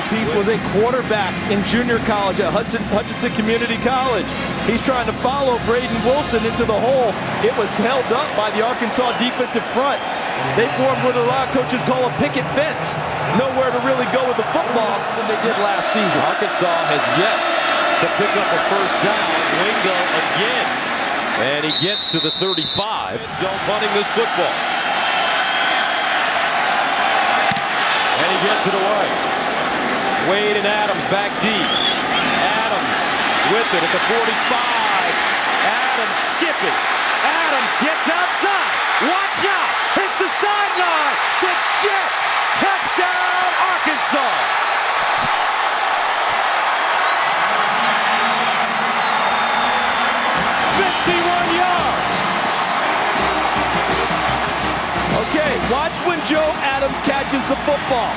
Peace was a quarterback in junior college at Hutchinson Community College. He's trying to follow Braden Wilson into the hole. It was held up by the Arkansas defensive front. They formed what a lot of coaches call a picket fence. Nowhere to really go with the football than they did last season. Arkansas has yet to pick up a first down. Wingo again. And he gets to the 35. Zone punting this football. And he gets it away. Wade and Adams back deep. Adams with it at the 45. Adams skipping. Adams gets outside. Watch out. Hits the sideline. The jet. Touchdown, Arkansas. Okay, watch when Joe Adams catches the football.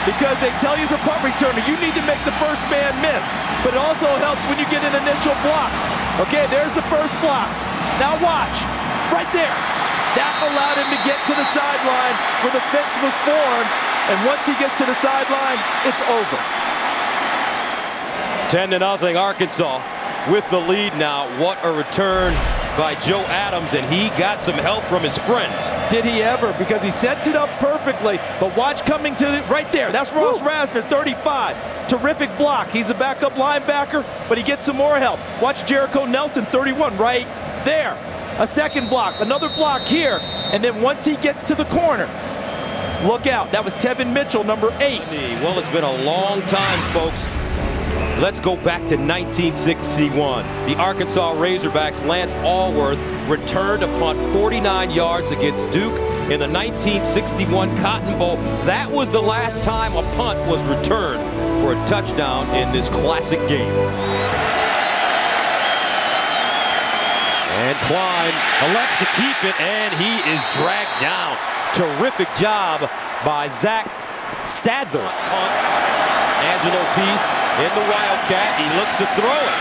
Because they tell you as a punt returner, you need to make the first man miss. But it also helps when you get an initial block. Okay, there's the first block. Now watch, right there. That allowed him to get to the sideline where the fence was formed. And once he gets to the sideline, it's over. 10-0 Arkansas with the lead now. What a return by Joe Adams, and he got some help from his friends. Did he ever? Because he sets it up perfectly. But watch coming to right there. That's Ross Rasner, 35. Terrific block. He's a backup linebacker, but he gets some more help. Watch Jericho Nelson, 31, right there. A second block, another block here. And then once he gets to the corner, look out. That was Tevin Mitchell, number 8. Well, it's been a long time, folks. Let's go back to 1961. The Arkansas Razorbacks' Lance Allworth returned a punt 49 yards against Duke in the 1961 Cotton Bowl. That was the last time a punt was returned for a touchdown in this classic game. And Klein elects to keep it, and he is dragged down. Terrific job by Zach Stadler. Angelo Peace in the Wildcat. He looks to throw it.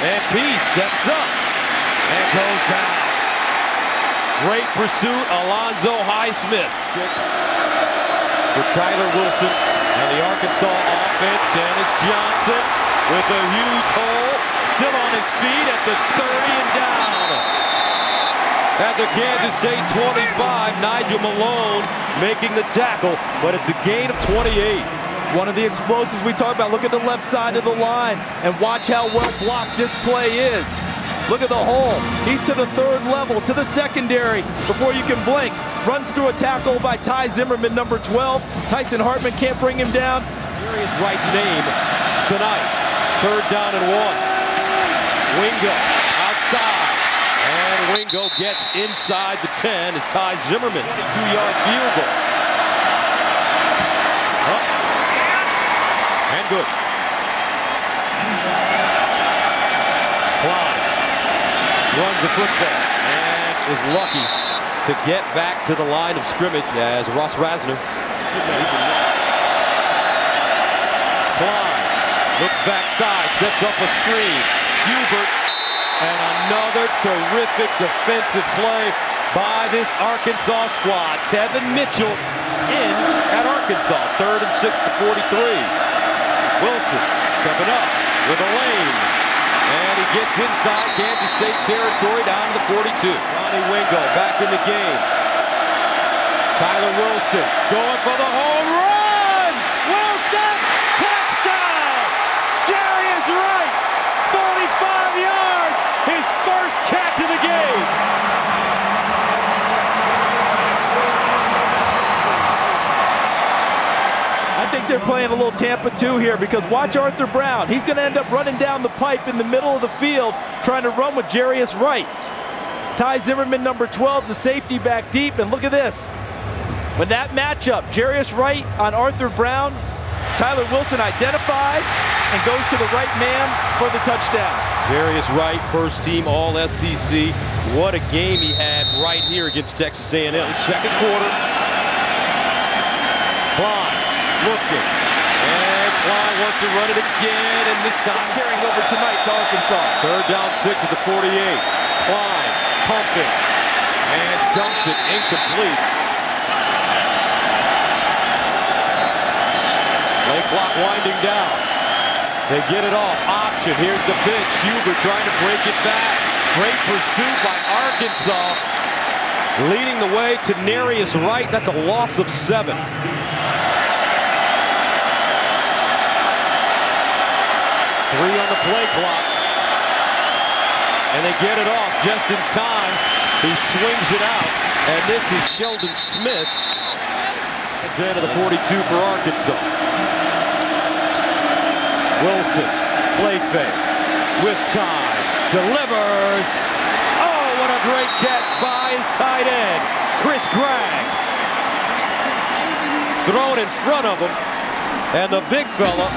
And Peace steps up and goes down. Great pursuit, Alonzo Highsmith. 6 for Tyler Wilson and the Arkansas offense. Dennis Johnson with a huge hole. Still on his feet at the 30 and down. At the Kansas State 25, Nigel Malone making the tackle, but it's a gain of 28. One of the explosives we talked about. Look at the left side of the line and watch how well blocked this play is. Look at the hole. He's to the third level, to the secondary before you can blink. Runs through a tackle by Ty Zimmerman, number 12. Tyson Hartman can't bring him down. Jarius Wright's name tonight. 3rd down and 1. Wingo outside. And Wingo gets inside the 10 as Ty Zimmerman. 22-yard field goal. And good. Klein runs the football and is lucky to get back to the line of scrimmage as Ross Rasner. Klein looks backside, sets up a screen. Hubert, and another terrific defensive play by this Arkansas squad. Tevin Mitchell in at Arkansas. 3rd and 6 to 43. Wilson stepping up with a lane. And he gets inside Kansas State territory down to the 42. Ronnie Wingo back in the game. Tyler Wilson going for the home run. Wilson, touchdown! Jarius Wright, 45 yards, his first catch of the game. I think they're playing a little Tampa 2 here because watch Arthur Brown. He's going to end up running down the pipe in the middle of the field trying to run with Jarius Wright. Ty Zimmerman, number 12, is a safety back deep, and look at this. When that matchup, Jarius Wright on Arthur Brown, Tyler Wilson identifies and goes to the right man for the touchdown. Jarius Wright, first team All-SEC. What a game he had right here against Texas A&M. Second quarter. Klein looking. And Klein wants to run it again, and this time carrying over tonight to Arkansas. 3rd down 6 at the 48. Klein pumping and dumps it incomplete. Play clock winding down. They get it off. Option. Here's the pitch. Hubert trying to break it back. Great pursuit by Arkansas. Leading the way to Jarius Wright. That's a loss of 7. 3 on the play clock. And they get it off just in time. He swings it out. And this is Sheldon Smith. Down to the 42 for Arkansas. Wilson, play fake, with time, delivers. Oh, what a great catch by his tight end, Chris Gregg. Thrown in front of him, and the big fella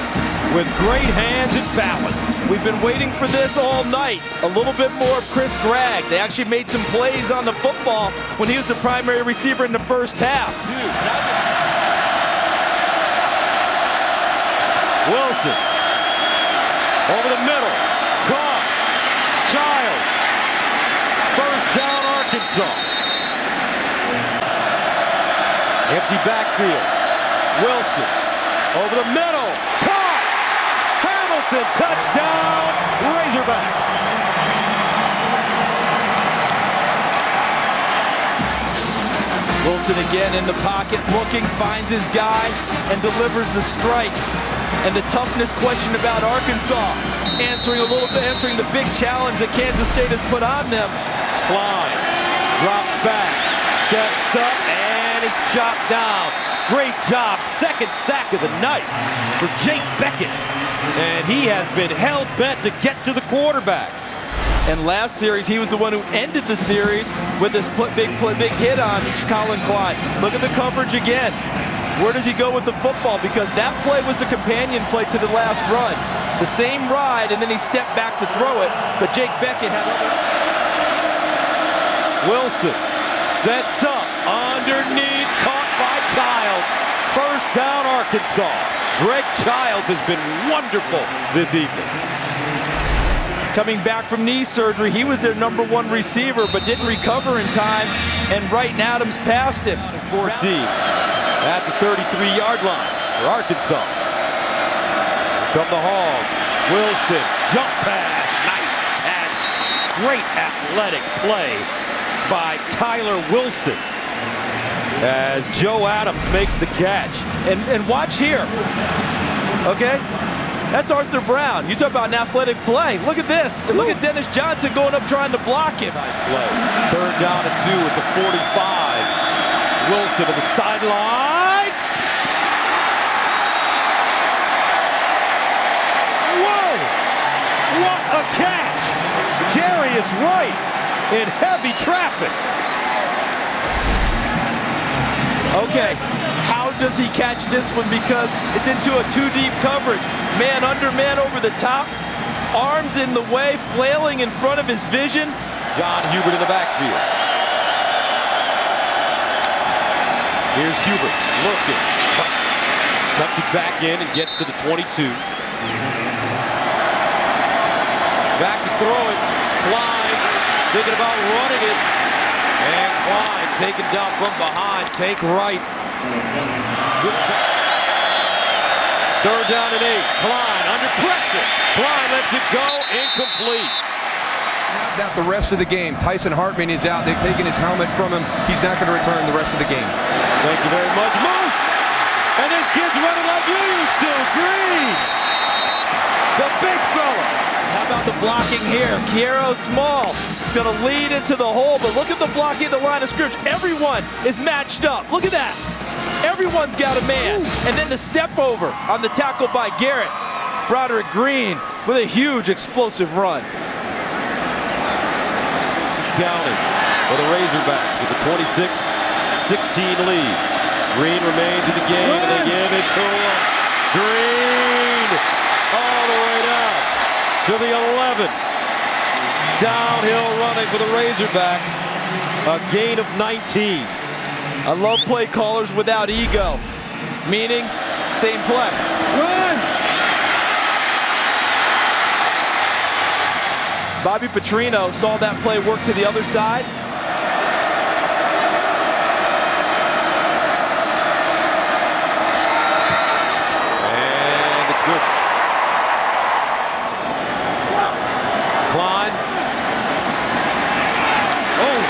with great hands and balance. We've been waiting for this all night. A little bit more of Chris Gregg. They actually made some plays on the football when he was the primary receiver in the first half. Wilson, over the middle, caught, Childs, first down Arkansas. Empty backfield, Wilson, over the middle, caught, Hamilton, touchdown, Razorbacks. Wilson again in the pocket, looking, finds his guy, and delivers the strike. And the toughness question about Arkansas, answering the big challenge that Kansas State has put on them. Klein drops back, steps up, and is chopped down. Great job, second sack of the night for Jake Beckett. And he has been hell-bent to get to the quarterback. And last series, he was the one who ended the series with this big hit on Colin Klein. Look at the coverage again. Where does he go with the football? Because that play was the companion play to the last run. The same ride, and then he stepped back to throw it, but Jake Beckett had other... Wilson sets up, underneath, caught by Childs. First down Arkansas. Greg Childs has been wonderful this evening. Coming back from knee surgery, he was their #1 receiver, but didn't recover in time, and Wrighton Adams passed him. 14 at the 33-yard line for Arkansas. From the Hogs, Wilson, jump pass, nice catch. Great athletic play by Tyler Wilson as Joe Adams makes the catch. And watch here, okay? That's Arthur Brown. You talk about an athletic play. Look at this. And look at Dennis Johnson going up trying to block him. Play. 3rd down and 2 at the 45. Wilson to the sideline. Whoa! What a catch! Jerry is right in heavy traffic. Okay, how does he catch this one? Because it's into a 2-deep coverage. Man under man over the top. Arms in the way, flailing in front of his vision. John Hubert in the backfield. Here's Hubert looking. Cuts it back in and gets to the 22. Back to throw it. Klein thinking about running it. And Klein taken down from behind. Take right. 3rd down and 8. Klein under pressure. Klein lets it go. Incomplete. That the rest of the game. Tyson Hartman is out. They've taken his helmet from him. He's not going to return the rest of the game. Thank you very much, Moose. And this kid's running like you used to. Green. The big fella. How about the blocking here? Kiero Small. It's going to lead into the hole, but look at the blocking at the line of scrimmage. Everyone is matched up. Look at that. Everyone's got a man. And then the step over on the tackle by Garrett. Broderick Green with a huge explosive run. County for the Razorbacks with a 26-16 lead. Green remains in the game, and they give it to him. Green all the way down to the 11. Downhill running for the Razorbacks. A gain of 19. I love play callers without ego. Meaning, same play. Run! Bobby Petrino saw that play work to the other side. And it's good. Klein. Oh,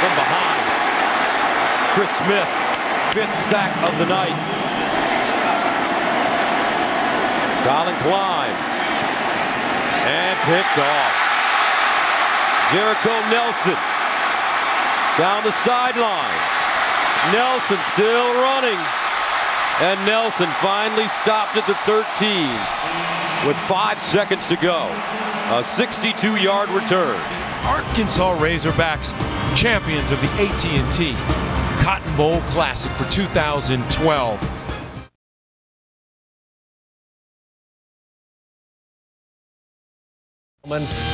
from behind. Chris Smith, 5th sack of the night. Colin Klein. And picked off. Jericho Nelson down the sideline. Nelson still running. And Nelson finally stopped at the 13 with 5 seconds to go. A 62-yard return. Arkansas Razorbacks, champions of the AT&T Cotton Bowl Classic for 2012.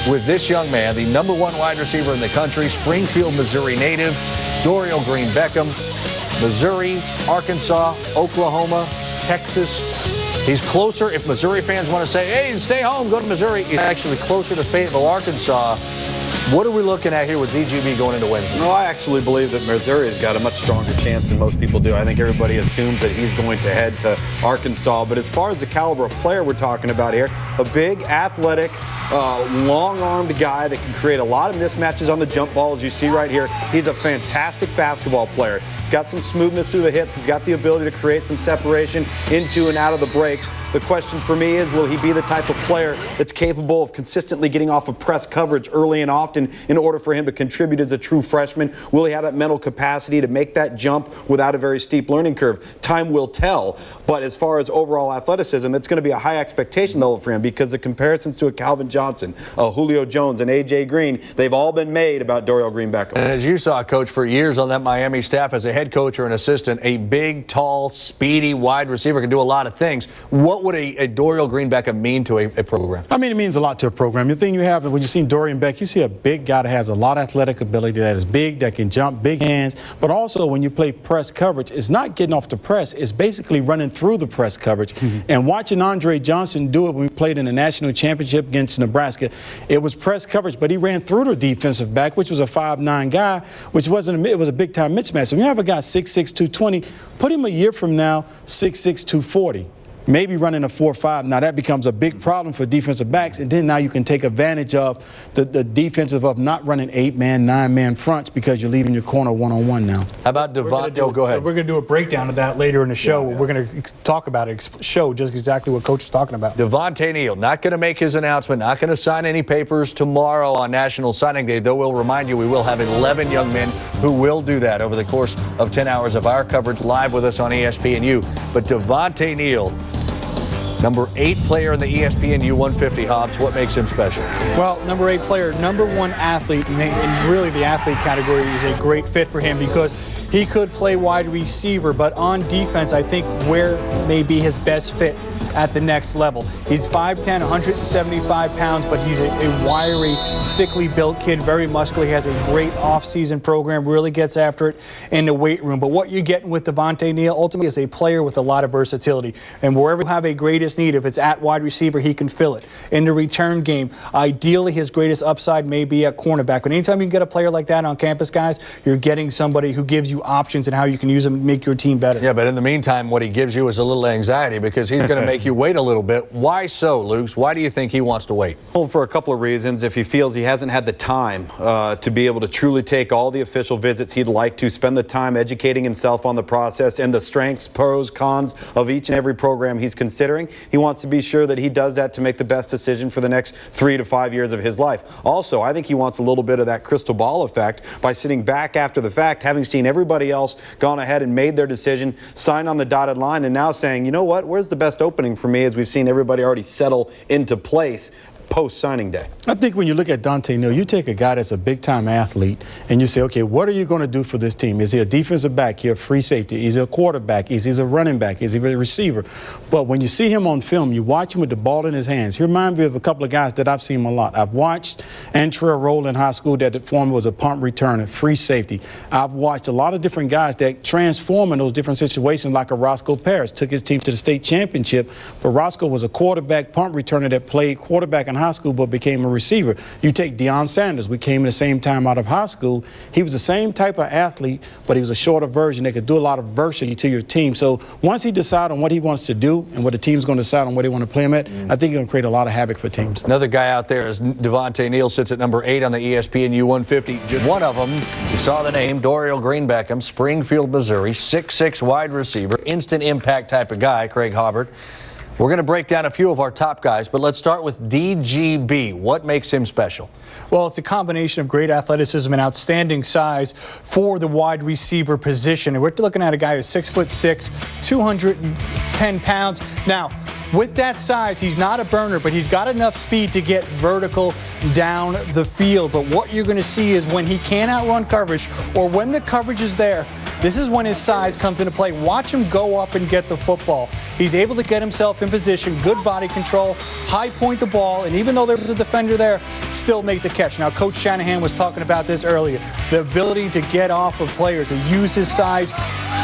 With this young man, the #1 wide receiver in the country, Springfield, Missouri native, Dorial Green Beckham, Missouri, Arkansas, Oklahoma, Texas. He's closer, if Missouri fans want to say, hey, stay home, go to Missouri, he's actually closer to Fayetteville, Arkansas. What are we looking at here with DGB going into Wednesday? No, I actually believe that Missouri has got a much stronger chance than most people do. I think everybody assumes that he's going to head to Arkansas. But as far as the caliber of player we're talking about here, a big, athletic, long-armed guy that can create a lot of mismatches on the jump ball, as you see right here. He's a fantastic basketball player. He's got some smoothness through the hips. He's got the ability to create some separation into and out of the breaks. The question for me is, will he be the type of player that's capable of consistently getting off of press coverage early and often in order for him to contribute as a true freshman? Will he have that mental capacity to make that jump without a very steep learning curve? Time will tell. But as far as overall athleticism, it's going to be a high expectation level for him because the comparisons to a Calvin Johnson, Julio Jones, and A.J. Green. They've all been made about Dorial Green-Beckham. And as you saw, Coach, for years on that Miami staff as a head coach or an assistant, a big, tall, speedy wide receiver can do a lot of things. What would a Dorial Green-Beckham mean to a program? I mean, it means a lot to a program. The thing you have, when you see Dorian Beck, you see a big guy that has a lot of athletic ability, that is big, that can jump, big hands. But also, when you play press coverage, it's not getting off the press. It's basically running through the press coverage. And watching Andre Johnson do it when we played in the national championship against Nebraska, it was press coverage, but he ran through the defensive back, which was a 5'9" guy, which wasn't it was a big-time mismatch. So when you have a guy 6'6", 220, put him a year from now, 6'6", 240. Maybe running a 4.5. Now that becomes a big problem for defensive backs, and then now you can take advantage of the defensive of not running 8-man, 9-man fronts because you're leaving your corner one-on-one now. How about Devontae? Go ahead. We're going to do a breakdown of that later in the show. We're going to talk about it, show just exactly what Coach is talking about. Devontae Neal not going to make his announcement, not going to sign any papers tomorrow on National Signing Day, though we'll remind you we will have 11 young men who will do that over the course of 10 hours of our coverage live with us on ESPNU. But Devontae Neal, number 8 player in the ESPNU 150, Hobbs, what makes him special? Well, number 8 player, number 1 athlete, and really the athlete category is a great fit for him because he could play wide receiver, but on defense, I think where may be his best fit at the next level. He's 5'10", 175 pounds, but he's a wiry, thickly built kid, very muscular. He has a great off-season program, really gets after it in the weight room. But what you're getting with Devontae Neal ultimately is a player with a lot of versatility. And wherever you have a greatest need, if it's at wide receiver, he can fill it. In the return game, ideally his greatest upside may be at cornerback. But anytime you get a player like that on campus, guys, you're getting somebody who gives you options and how you can use them to make your team better. Yeah, but in the meantime, what he gives you is a little anxiety because he's going to make you wait a little bit. Why so, Luke? Why do you think he wants to wait? Well, for a couple of reasons. If he feels he hasn't had the time to be able to truly take all the official visits he'd like to, spend the time educating himself on the process and the strengths, pros, cons of each and every program he's considering. He wants to be sure that he does that to make the best decision for the next 3 to 5 years of his life. Also, I think he wants a little bit of that crystal ball effect by sitting back after the fact, having seen everybody else gone ahead and made their decision, signed on the dotted line, and now saying, you know what, where's the best opening for me, as we've seen everybody already settle into place post-signing day. I think when you look at Devontae Neal, you take a guy that's a big-time athlete and you say, okay, what are you going to do for this team? Is he a defensive back? Is he a free safety? Is he a quarterback? Is he a running back? Is he a receiver? But when you see him on film, you watch him with the ball in his hands. He reminds me of a couple of guys that I've seen a lot. I've watched Antrell Roll in high school that former was a punt returner, free safety. I've watched a lot of different guys that transform in those different situations, like a Roscoe Parrish, took his team to the state championship, but Roscoe was a quarterback punt returner that played quarterback in high school but became a receiver. You take Deion Sanders. We came at the same time out of high school. He was the same type of athlete, but he was a shorter version that could do a lot of diversity to your team. So once he decides on what he wants to do and what the team's going to decide on where they want to play him at, I think he's going to create a lot of havoc for teams. Another guy out there is Devontae Neal, sits at number 8 on the ESPNU 150. Just one of them, you saw the name, Dorial Green-Beckham, Springfield, Missouri, 6'6" wide receiver, instant impact type of guy, Craig Hobbert. We're going to break down a few of our top guys, but let's start with DGB. What makes him special? Well, it's a combination of great athleticism and outstanding size for the wide receiver position. And we're looking at a guy who's 6'6", 210 pounds. Now, with that size, he's not a burner, but he's got enough speed to get vertical down the field. But what you're going to see is when he can't outrun coverage or when the coverage is there, this is when his size comes into play. Watch him go up and get the football. He's able to get himself in position, good body control, high point the ball, and even though there's a defender there, still make the catch. Now, Coach Shanahan was talking about this earlier. The ability to get off of players, to use his size,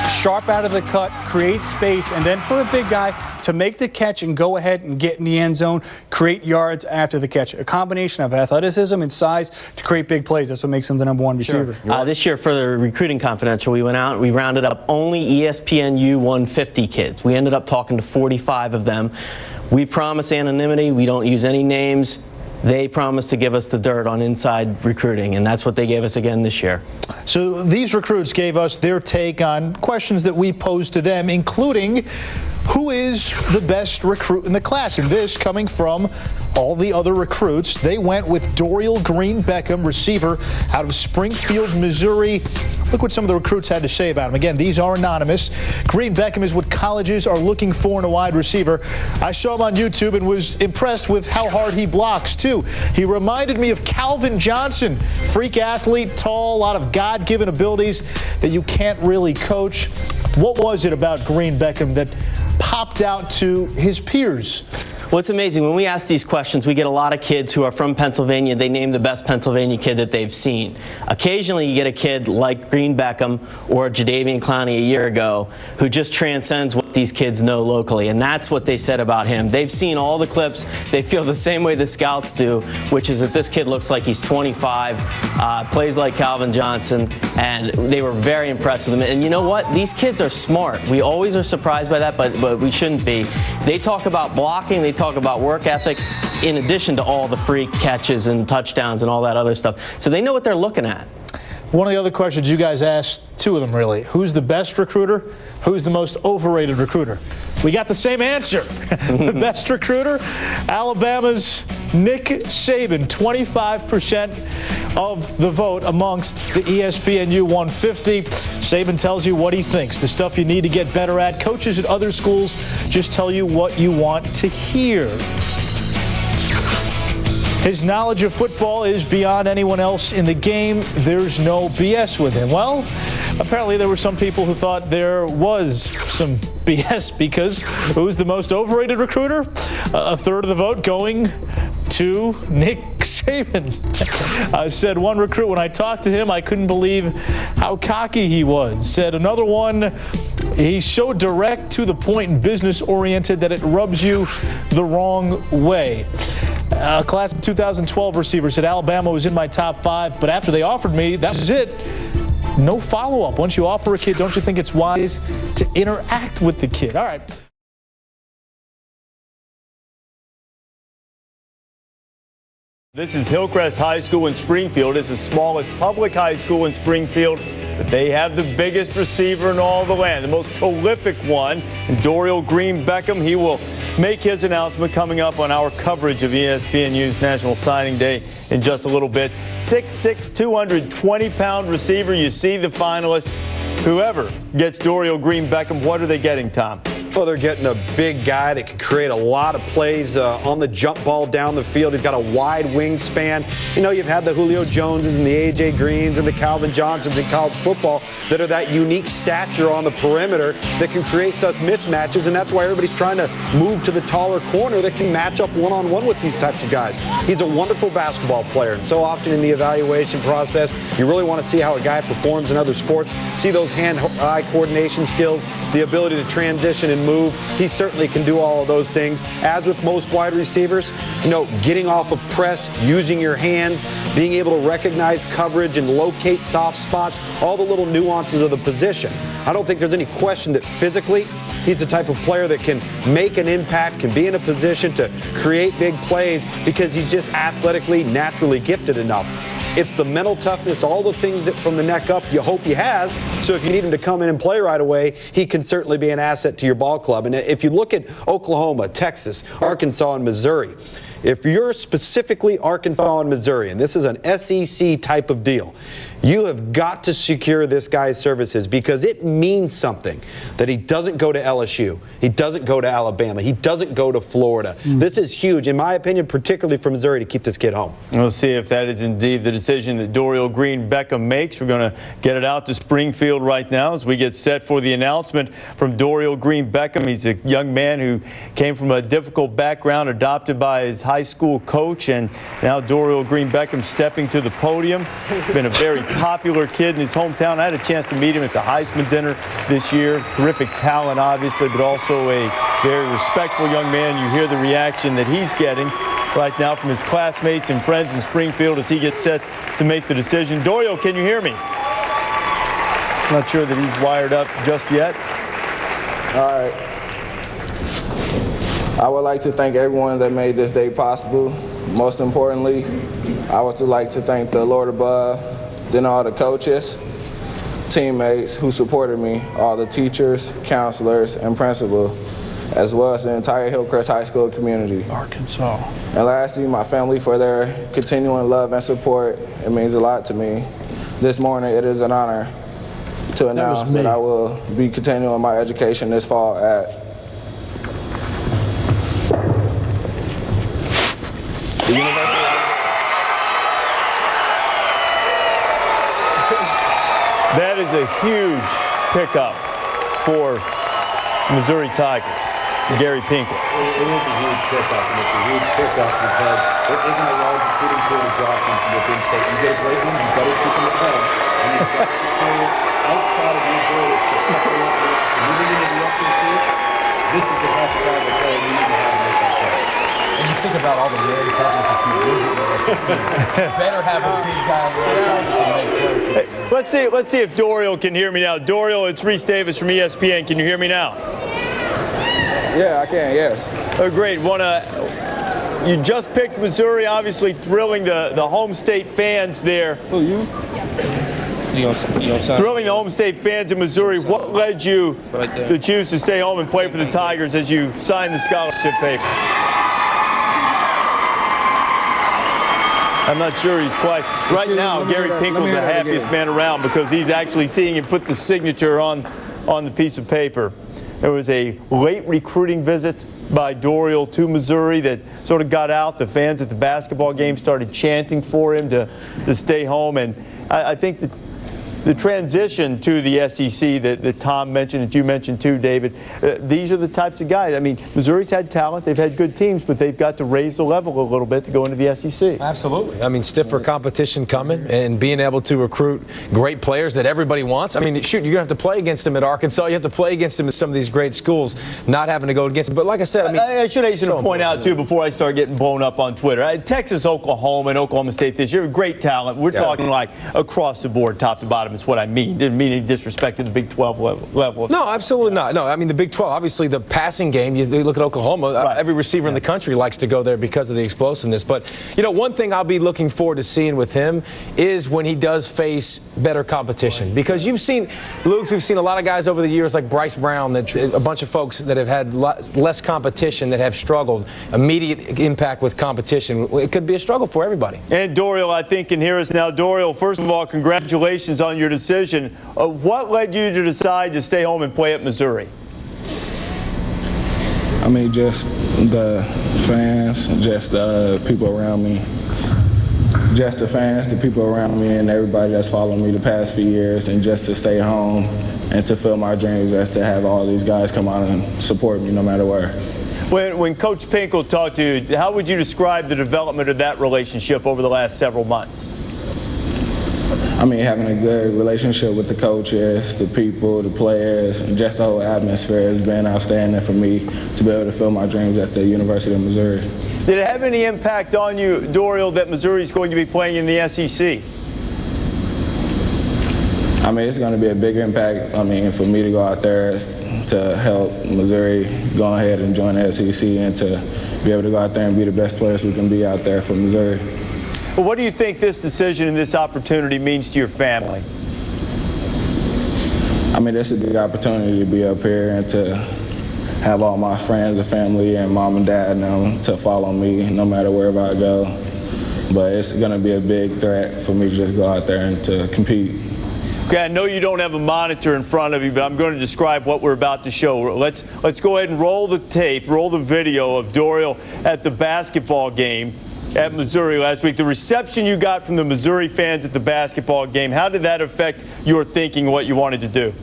sharp out of the cut, create space, and then for a big guy to make the catch and go ahead and get in the end zone, create yards after the catch. A combination of athleticism and size to create big plays. That's what makes him the #1 receiver. Sure. This year for the Recruiting Confidential, we went out and we rounded up only ESPNU 150 kids. We ended up talking to 45 of them. We promise anonymity. We don't use any names. They promised to give us the dirt on inside recruiting, and that's what they gave us again this year. So these recruits gave us their take on questions that we posed to them, including who is the best recruit in the class? And this coming from all the other recruits. They went with Dorial Green Beckham, receiver out of Springfield, Missouri. Look what some of the recruits had to say about him. Again, these are anonymous. Green Beckham is what colleges are looking for in a wide receiver. I saw him on YouTube and was impressed with how hard he blocks, too. He reminded me of Calvin Johnson. Freak athlete, tall, a lot of God-given abilities that you can't really coach. What was it about Green Beckham that popped out to his peers? Well, it's amazing. When we ask these questions, we get a lot of kids who are from Pennsylvania. They name the best Pennsylvania kid that they've seen. Occasionally, you get a kid like Green Beckham or Jadeveon Clowney a year ago who just transcends what these kids know locally, and that's what they said about him. They've seen all the clips. They feel the same way the scouts do, which is that this kid looks like he's 25, plays like Calvin Johnson, and they were very impressed with him. And you know what? These kids are smart. We always are surprised by that, but we shouldn't be. They talk about blocking. They talk about work ethic in addition to all the freak catches and touchdowns and all that other stuff. So they know what they're looking at. One of the other questions you guys asked, two of them really. Who's the best recruiter? Who's the most overrated recruiter? We got the same answer. The best recruiter, Alabama's Nick Saban, 25% of the vote amongst the ESPNU 150. Saban tells you what he thinks, the stuff you need to get better at. Coaches at other schools just tell you what you want to hear. His knowledge of football is beyond anyone else in the game. There's no BS with him. Well, apparently there were some people who thought there was some BS because who's the most overrated recruiter? A third of the vote going to Nick Saban. Said one recruit, when I talked to him, I couldn't believe how cocky he was. Said another one, he's so direct, to the point, and business-oriented that it rubs you the wrong way. Class of 2012 receiver said Alabama was in my top 5, but after they offered me, that was it. No follow-up. Once you offer a kid, don't you think it's wise to interact with the kid? All right. This is Hillcrest High School in Springfield. It's the smallest public high school in Springfield, but they have the biggest receiver in all the land, the most prolific one, and Dorial Green Beckham. He will make his announcement coming up on our coverage of ESPNU's National Signing Day in just a little bit. 6'6", 220-pound receiver. You see the finalists. Whoever gets Dorial Green Beckham, what are they getting, Tom? Well, they're getting a big guy that can create a lot of plays on the jump ball down the field. He's got a wide wingspan. You know, you've had the Julio Joneses and the A.J. Greens and the Calvin Johnsons in college football that are that unique stature on the perimeter that can create such mismatches, and that's why everybody's trying to move to the taller corner that can match up one-on-one with these types of guys. He's a wonderful basketball player, and so often in the evaluation process, you really want to see how a guy performs in other sports, see those hand-eye coordination skills, the ability to transition and move. He certainly can do all of those things. As with most wide receivers, you know, getting off of press, using your hands, being able to recognize coverage and locate soft spots, all the little nuances of the position. I don't think there's any question that physically he's the type of player that can make an impact, can be in a position to create big plays because he's just athletically, naturally gifted enough. It's the mental toughness, all the things that from the neck up you hope he has. So if you need him to come in and play right away, he can certainly be an asset to your ball club. And if you look at Oklahoma, Texas, Arkansas, and Missouri, if you're specifically Arkansas and Missouri, and this is an SEC type of deal, you have got to secure this guy's services because it means something that he doesn't go to LSU, he doesn't go to Alabama, he doesn't go to Florida. This is huge, in my opinion, particularly for Missouri, to keep this kid home. We'll see if that is indeed the decision that Dorial Green Beckham makes. We're going to get it out to Springfield right now as we get set for the announcement from Dorial Green Beckham. He's a young man who came from a difficult background, adopted by his high school coach, and now Dorial Green Beckham stepping to the podium. Been a very popular kid in his hometown. I had a chance to meet him at the Heisman dinner this year. Terrific talent, obviously, but also a very respectful young man. You hear the reaction that he's getting right now from his classmates and friends in Springfield as he gets set to make the decision. Dorial, can you hear me? Not sure that he's wired up just yet. All right. I would like to thank everyone that made this day possible. Most importantly, I would like to thank the Lord above, then all the coaches, teammates who supported me, all the teachers, counselors, and principals. as well as the entire Hillcrest High School community. Arkansas. And lastly, my family for their continuing love and support. It means a lot to me. This morning, it is an honor to announce that I will be continuing my education this fall at the University. That is a huge pickup for Missouri Tigers, Gary Pinkel. It is a huge pickup, and it's a huge pickup because there isn't a large recruiting pool to draw from within state. You get a great one, you've got to keep them at home, and you've got to secure outside of your borders to supplement moving into the SEC. This is the type of Tiger player you need to have to make that play. And you think about all the rare talents that you lose in the SEC. Better have a big guy to make plays. Hey, let's see if Dorial can hear me now. Dorial, it's Reese Davis from ESPN. Can you hear me now? Yeah, I can, yes. Oh, great. You just picked Missouri, obviously thrilling the home state fans there. Who, you? Thrilling the home state fans in Missouri. What led you to choose to stay home and play for the Tigers as you signed the scholarship paper? I'm not sure he's quite. Right now, Gary Pinkel's the happiest man around because he's actually seeing him put the signature on the piece of paper. There was a late recruiting visit by Dorial to Missouri that sort of got out. The fans at the basketball game started chanting for him to stay home. And I think that the transition to the SEC that Tom mentioned, that you mentioned too, David, these are the types of guys. I mean, Missouri's had talent. They've had good teams, but they've got to raise the level a little bit to go into the SEC. Absolutely. I mean, stiffer competition coming and being able to recruit great players that everybody wants. I mean, shoot, you're going to have to play against them at Arkansas. You have to play against them at some of these great schools, not having to go against them. But like I said, I mean, I should hasten to point out, too, before I start getting blown up on Twitter, Texas, Oklahoma, and Oklahoma State this year, great talent. We're talking like across the board, top to bottom is what I mean. Didn't mean any disrespect to the Big 12 level. No, absolutely not. No, I mean, the Big 12, obviously the passing game, you look at Oklahoma, every receiver in the country likes to go there because of the explosiveness. But, you know, one thing I'll be looking forward to seeing with him is when he does face better competition. Because you've seen, Luke, we've seen a lot of guys over the years like Bryce Brown, a bunch of folks that have had less competition that have struggled. Immediate impact with competition. It could be a struggle for everybody. And Dorial, I think, can hear us now. Dorial, first of all, congratulations on your decision. What led you to decide to stay home and play at Missouri? I mean, just the fans, just the people around me. Just the fans, the people around me, and everybody that's followed me the past few years, and just to stay home and to fulfill my dreams, as to have all these guys come out and support me no matter where. When Coach Pinkel talked to you, how would you describe the development of that relationship over the last several months? I mean, having a good relationship with the coaches, the people, the players, and just the whole atmosphere has been outstanding for me to be able to fulfill my dreams at the University of Missouri. Did it have any impact on you, Dorial, that Missouri is going to be playing in the SEC? I mean, it's going to be a big impact, I mean, for me to go out there to help Missouri go ahead and join the SEC and to be able to go out there and be the best players we can be out there for Missouri. Well, what do you think this decision and this opportunity means to your family? I mean, it's a big opportunity to be up here and to have all my friends and family and mom and dad know to follow me no matter wherever I go. But it's going to be a big threat for me to just go out there and to compete. Okay, I know you don't have a monitor in front of you, but I'm going to describe what we're about to show. Let's go ahead and roll the tape, roll the video of Dorial at the basketball game at Missouri last week. The reception you got from the Missouri fans at the basketball game, how did that affect your thinking, what you wanted to do?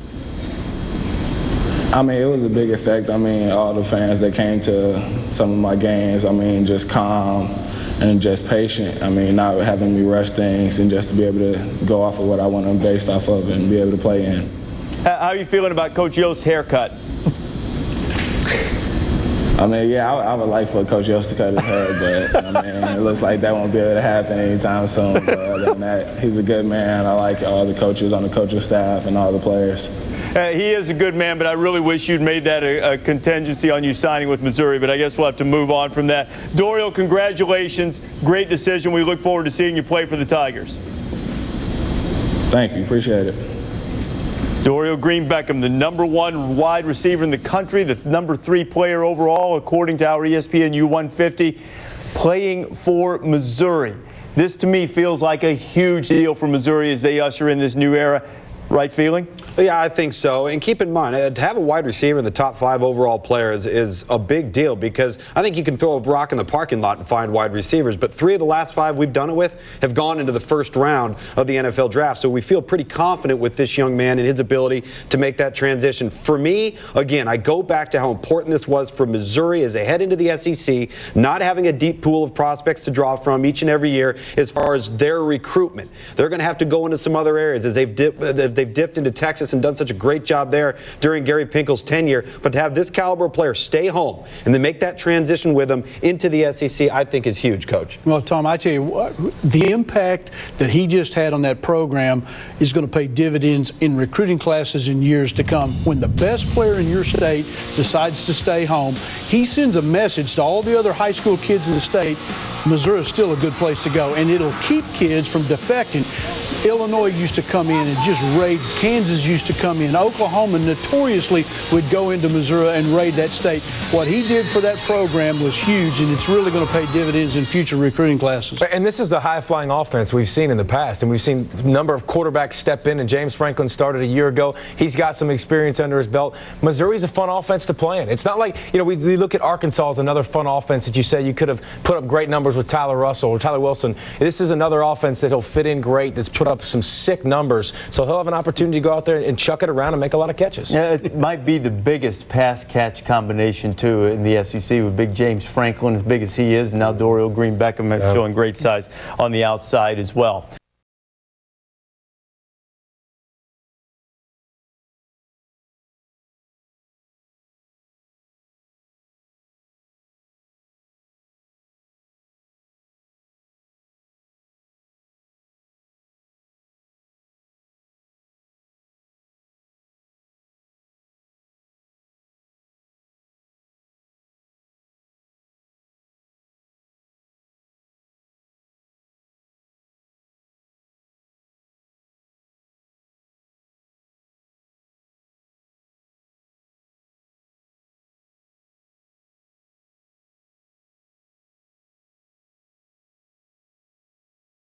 I mean, it was a big effect. I mean, all the fans that came to some of my games, I mean, just calm and just patient. I mean, not having me rush things and just to be able to go off of what I want them based off of and be able to play in. How are you feeling about Coach Yost's haircut? I mean, yeah, I would like for Coach Yost to cut his hair, but I mean, it looks like that won't be able to happen anytime soon. But other than that, he's a good man. I like all the coaches on the coaching staff and all the players. He is a good man, but I really wish you'd made that a contingency on you signing with Missouri, but I guess we'll have to move on from that. Dorial, congratulations. Great decision. We look forward to seeing you play for the Tigers. Thank you. Appreciate it. Dorial Green Beckham, the #1 wide receiver in the country, the #3 player overall, according to our ESPN U150, playing for Missouri. This, to me, feels like a huge deal for Missouri as they usher in this new era. Right feeling? Yeah, I think so. And keep in mind, to have a wide receiver in the top 5 overall players is a big deal, because I think you can throw a rock in the parking lot and find wide receivers, but 3 of the last 5 we've done it with have gone into the first round of the NFL draft. So we feel pretty confident with this young man and his ability to make that transition. For me, again, I go back to how important this was for Missouri as they head into the SEC, not having a deep pool of prospects to draw from each and every year as far as their recruitment. They're going to have to go into some other areas as they've dipped into Texas and done such a great job there during Gary Pinkel's tenure. But to have this caliber player stay home and then make that transition with him into the SEC, I think is huge, Coach. Well, Tom, I tell you what, the impact that he just had on that program is going to pay dividends in recruiting classes in years to come. When the best player in your state decides to stay home, he sends a message to all the other high school kids in the state, Missouri is still a good place to go, and it'll keep kids from defecting. Illinois used to come in and just raid. Kansas used to come in. Oklahoma notoriously would go into Missouri and raid that state. What he did for that program was huge, and it's really going to pay dividends in future recruiting classes. And this is a high-flying offense we've seen in the past, and we've seen a number of quarterbacks step in, and James Franklin started a year ago. He's got some experience under his belt. Missouri's a fun offense to play in. It's not like, we look at Arkansas as another fun offense that you say you could have put up great numbers with Tyler Russell or Tyler Wilson. This is another offense that he'll fit in great, that's put up some sick numbers, so he'll have an opportunity to go out there and chuck it around and make a lot of catches. Yeah, it might be the biggest pass-catch combination, too, in the SEC, with big James Franklin, as big as he is, and now Dorial Green Beckham showing great size on the outside as well.